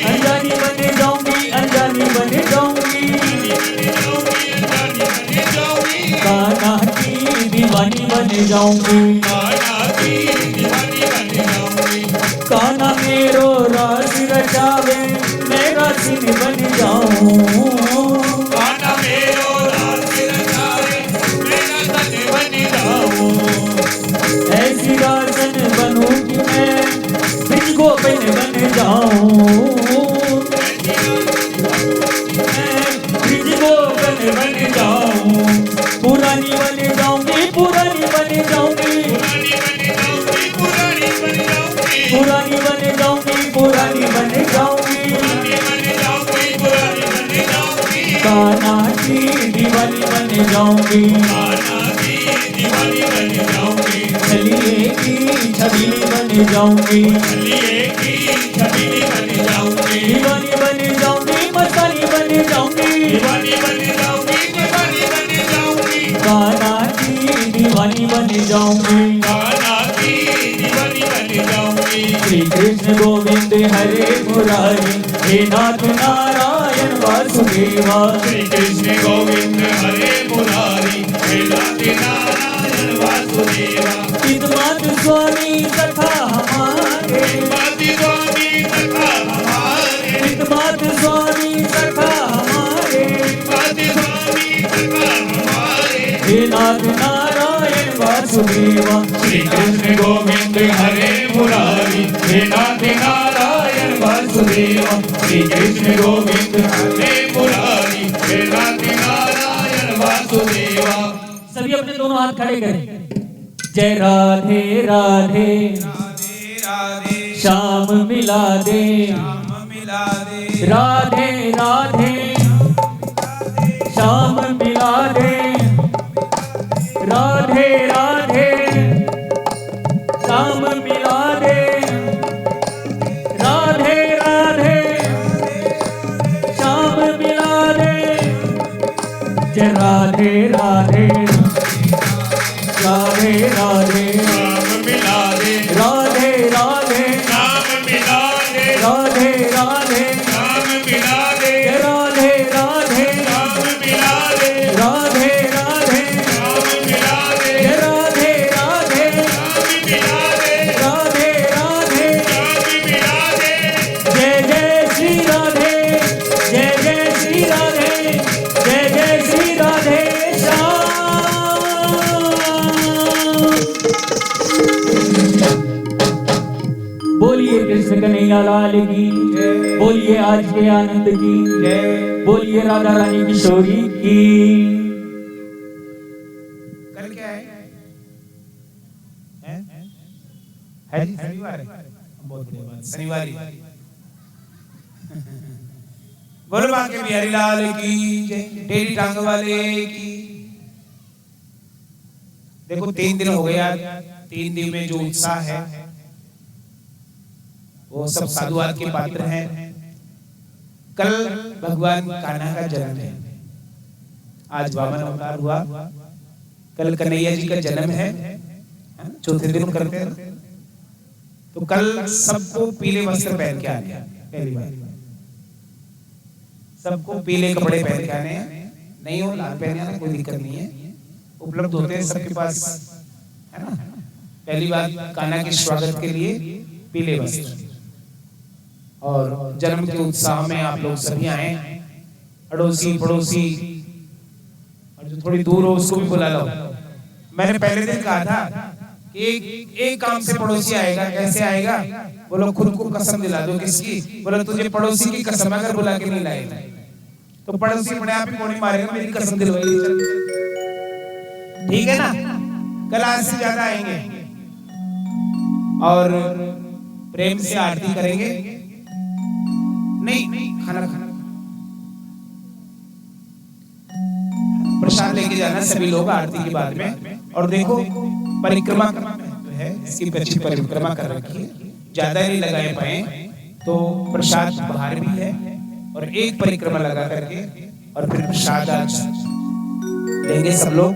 अनजानी बन जाऊंगी, अनजानी बन जाऊंगी, कान्हा की दीवानी बन जाऊंगी, कान्हा मेरो रास रचावे मैं रासिन बन जाऊं, ऐसी रासन बनूंगी मैं ब्रिज गोपिन बन जाऊं, मैं ब्रिज गोपिन बन जाऊं, पुरानी बन जाऊंगी, पुरानी बन जाऊंगी, पुरानी बन जाऊंगी, पुरानी बन जाऊंगी, कान्हा की दीवानी बन जाऊंगी, छलिए की छबीली बन जाऊंगी, दीवानी बन जाऊंगी, मस्तानी बन जाऊंगी, कान्हा की दीवानी बन जाऊंगी। श्री कृष्ण गोविंद हरे मुरारी हे नाथ नारायण वासुदेवा, श्री कृष्ण गोविंद हरे मुरारी हे नाथ नारायण वासुदेवा। चिदमात स्वामी सखा हमारे, पाति स्वामी सखा हमारे, चिदमात स्वामी सखा हमारे, पाति स्वामी सखा हमारे। हे नाथ नारायण वासुदेवा, श्री कृष्ण गोविंद हरे मुरारी हे नाथ नारायण वासुदेवा। श्री कृष्ण गोविंद हरे मुरारी हे नाथ नारायण वासुदेवा। सभी अपने दोनों हाथ खड़े करें। जय राधे राधे श्याम मिला दे, राधे राधे श्याम मिला दे, राधे राधे श्याम मिला दे, राधे राधे श्याम मिला दे, जय राधे राधे राधे राधे नाम मिला दे, राधे राधे नाम मिला दे, राधे राधे नाम मिला दे, राधे राधे नाम मिला दे, राधे राधे नाम मिला दे, राधे राधे नाम मिला दे, राधे राधे नाम मिला दे। जय जय श्री राधे, जय जय श्री राधे, जय जय श्री राधे श्याम। बोलिए कृष्ण कन्हैया लाल की, बोलिए आज के आनंद की, बोलिए राधा रानी किशोरी की। कल क्या है? है जी शनिवार है। बहुत बढ़िया बात, शनिवार ही। बोलो बांके बिहारी लाल की जय, टेढ़ी टांग वाले की। देखो 3 दिन हो गए आज, 3 दिन में जो उत्साह है वो सब साधुवाद के पात्र हैं। कल भगवान कान्हा का जन्म है, आज वामन अवतार हुआ, कल कन्हैया जी का जन्म है, चौथे दिन करते हैं। तो कल सबको पीले वस्त्र पहन के आने, पहली बार सबको पीले कपड़े पहन के आने, नहीं हो लाल पहने आना, कोई दिक्कत नहीं है, उपलब्ध होते हैं सबके पास, है ना। पहली बार कान्हा के स्वागत के लिए पीले वस्त्र, और जन्म के उत्साह में आप लोग सभी आए, अड़ोसी पड़ोसी और जो थोड़ी दूर हो उसको भी बुला लो। मैंने पहले दिन कहा था कि एक काम से पड़ोसी आएगा, कैसे आएगा? बोलो खुद को कसम दिला दो, किसकी? बोलो तुझे पड़ोसी की कसम, अगर बुला के नहीं लाएगा तो पड़ोसी अपने आप ही कोनी मारेगा, मेरी कसम दिलवाई, ठीक है ना। कल आज से ज्यादा आएंगे और प्रेम से आरती करेंगे। नहीं खाना प्रसाद लेके जाना सभी लोग आरती के बाद में। और देखो परिक्रमा है, इसकी अच्छी परिक्रमा कर रखी है, ज्यादा नहीं लगाए पाए तो प्रसाद बाहर भी है, और एक परिक्रमा लगा करके और फिर प्रसाद आज लेंगे सब लोग।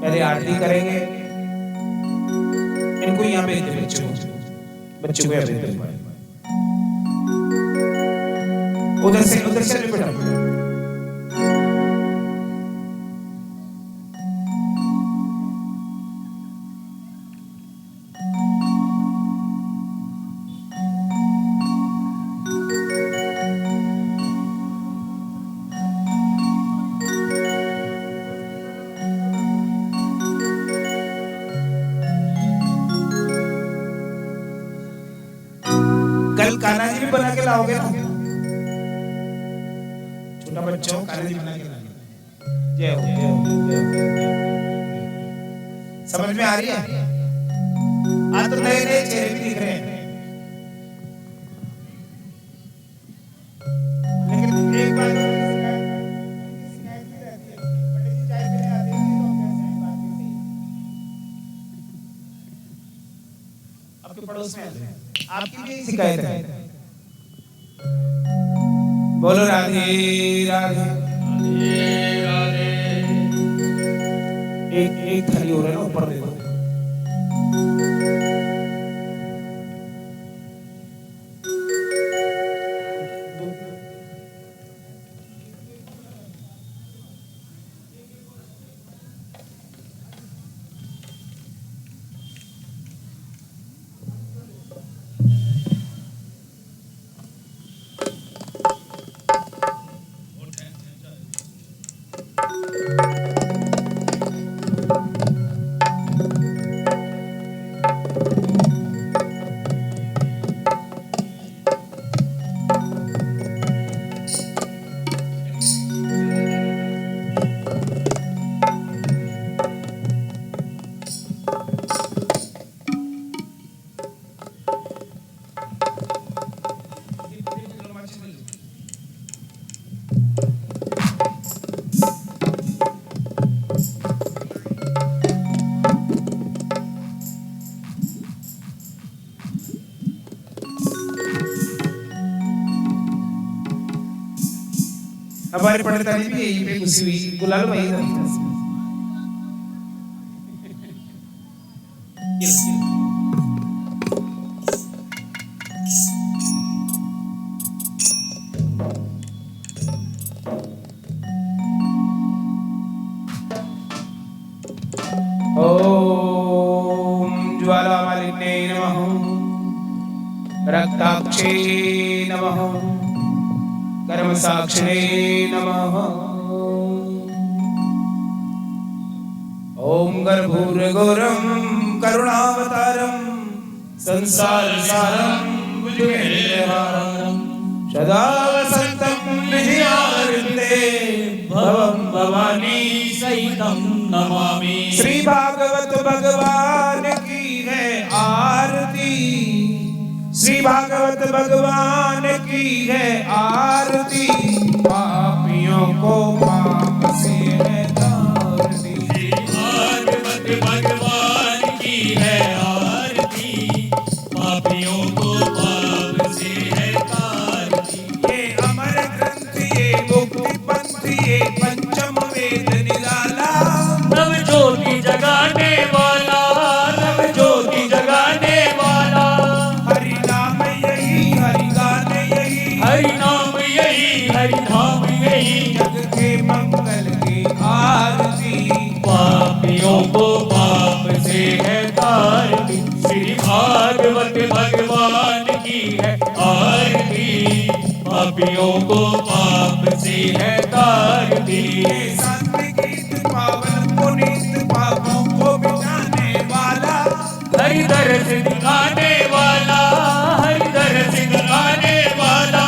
पहले आरती करेंगे, इनको यहाँ पे बच्चों को यहाँ पे उधर से बेटा। कल कान्हा जी भी बना के लाओगे ना, छोटा बच्चों कान्हा जी बना के लाओगे। जय हो, जय हो, जय हो। समझ में आ रही है? आज तो नए नए चेहरे भी दिख रहे हैं, लेकिन एक बात शिकायत भी रहती है, पंडित जी चाय पीने आते हैं तो कैसे बात भी सही। आपके पड़ोस में आते हैं, आपकी भी शिकायत है। बोलो राधे राधे राधे। एक थाली हो रहा है ना, ऊपर दे दो। हमारे पंडित जी भी यहीं पे घुसी हुई, बुला लो भाई। ओम ज्वालामालिन्ये नमः, रक्ताक्षे नमः, कर्म साक्षिणे नमः। ओम गर्भूर्गोरं करुणावतारं संसार सारं भुजगेन्द्रहारं सदा वसन्तं हृदयारविन्दे भवं भवानी सहितं नमामि। श्री भागवत भगवान की है आरती, श्री भागवत भगवान की है आरती, पापियों को पाप से है तारती। श्री भागवत भगवान की है आरती, पापियों को पाप की है आरती, पापियों को पाप से है तारती। सात्विक गीत पावन पुनीत पापों को मिटाने वाला, हरि दर्श दिखाने वाला, हरि दर्श दिखाने वाला।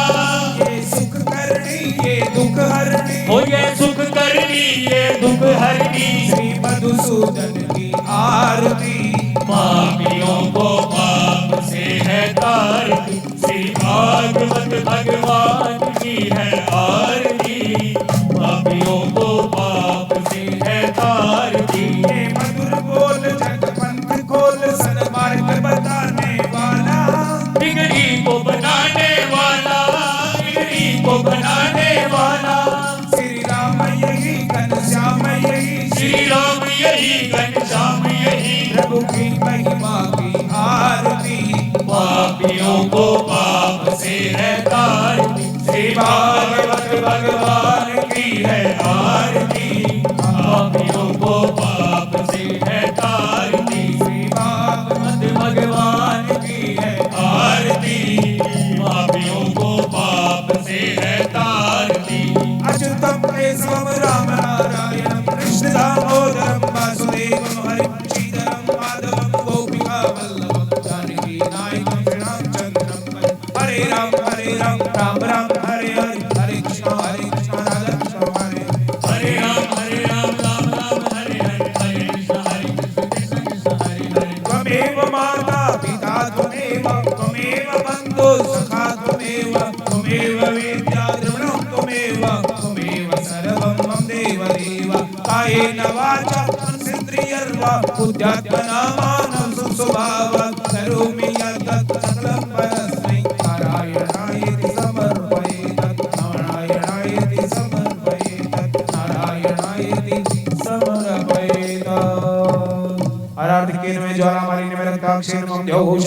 ये सुख करनी ये दुख हरनी, हो ये सुख करनी ये दुख हरनी, श्री मधुसूदन की आरती। पापियों को पाप से है तारती, श्री भागवत भगवान की है आरती, पापियों को पाप से है तारती। ये मधुर बोल जग पंथ खोल सन्मार्ग बताने वाला, बिगड़ी को बनाने वाला, बिगड़ी को बनाने वाला। श्री राम यही घनश्याम यही, श्री राम यही घनश्याम यही, प्रभु की महिमा की आरती। पापियों को पाप से है तारती, श्री भागवत भगवान की है आरती, पापियों को पाप से है तारती, श्री भागवत भगवान की है आरती, पापियों को पाप से है तारती। अच्युतम केशवम राम नारायणम कृष्ण दामोदरम वासुदेवम हरिम श्रीधरम माधवम गोपिका वल्लभम जानकी नायकम श्री रामचंद्रम। हरे राम राम राम हरे हरे, हरे कृष्ण राधा कृष्ण हरे हरे राम राम राम हरे हरे, हरे कृष्ण कृष्ण कृष्ण हरे हरे। त्वमेव माता पिता त्वमेव, त्वमेव बन्धु सखा त्वमेव, त्वमेव वेद्या द्रविणं त्वमेव, त्वमेव सर्वं मम देवदेव। कायेन वाचा मनसेन्द्रियर्वा बुद्ध्यात्मना मानसं स्वभावात् करोमि यत् सकलं परस्मै नारायणायेति समर्पयेत्, नारायणायेति समर्पयेत्, नारायणायेति समर्पयेत्। आराध्य के में ज्वाला मालिनी में रक्ताक्षेण मम देव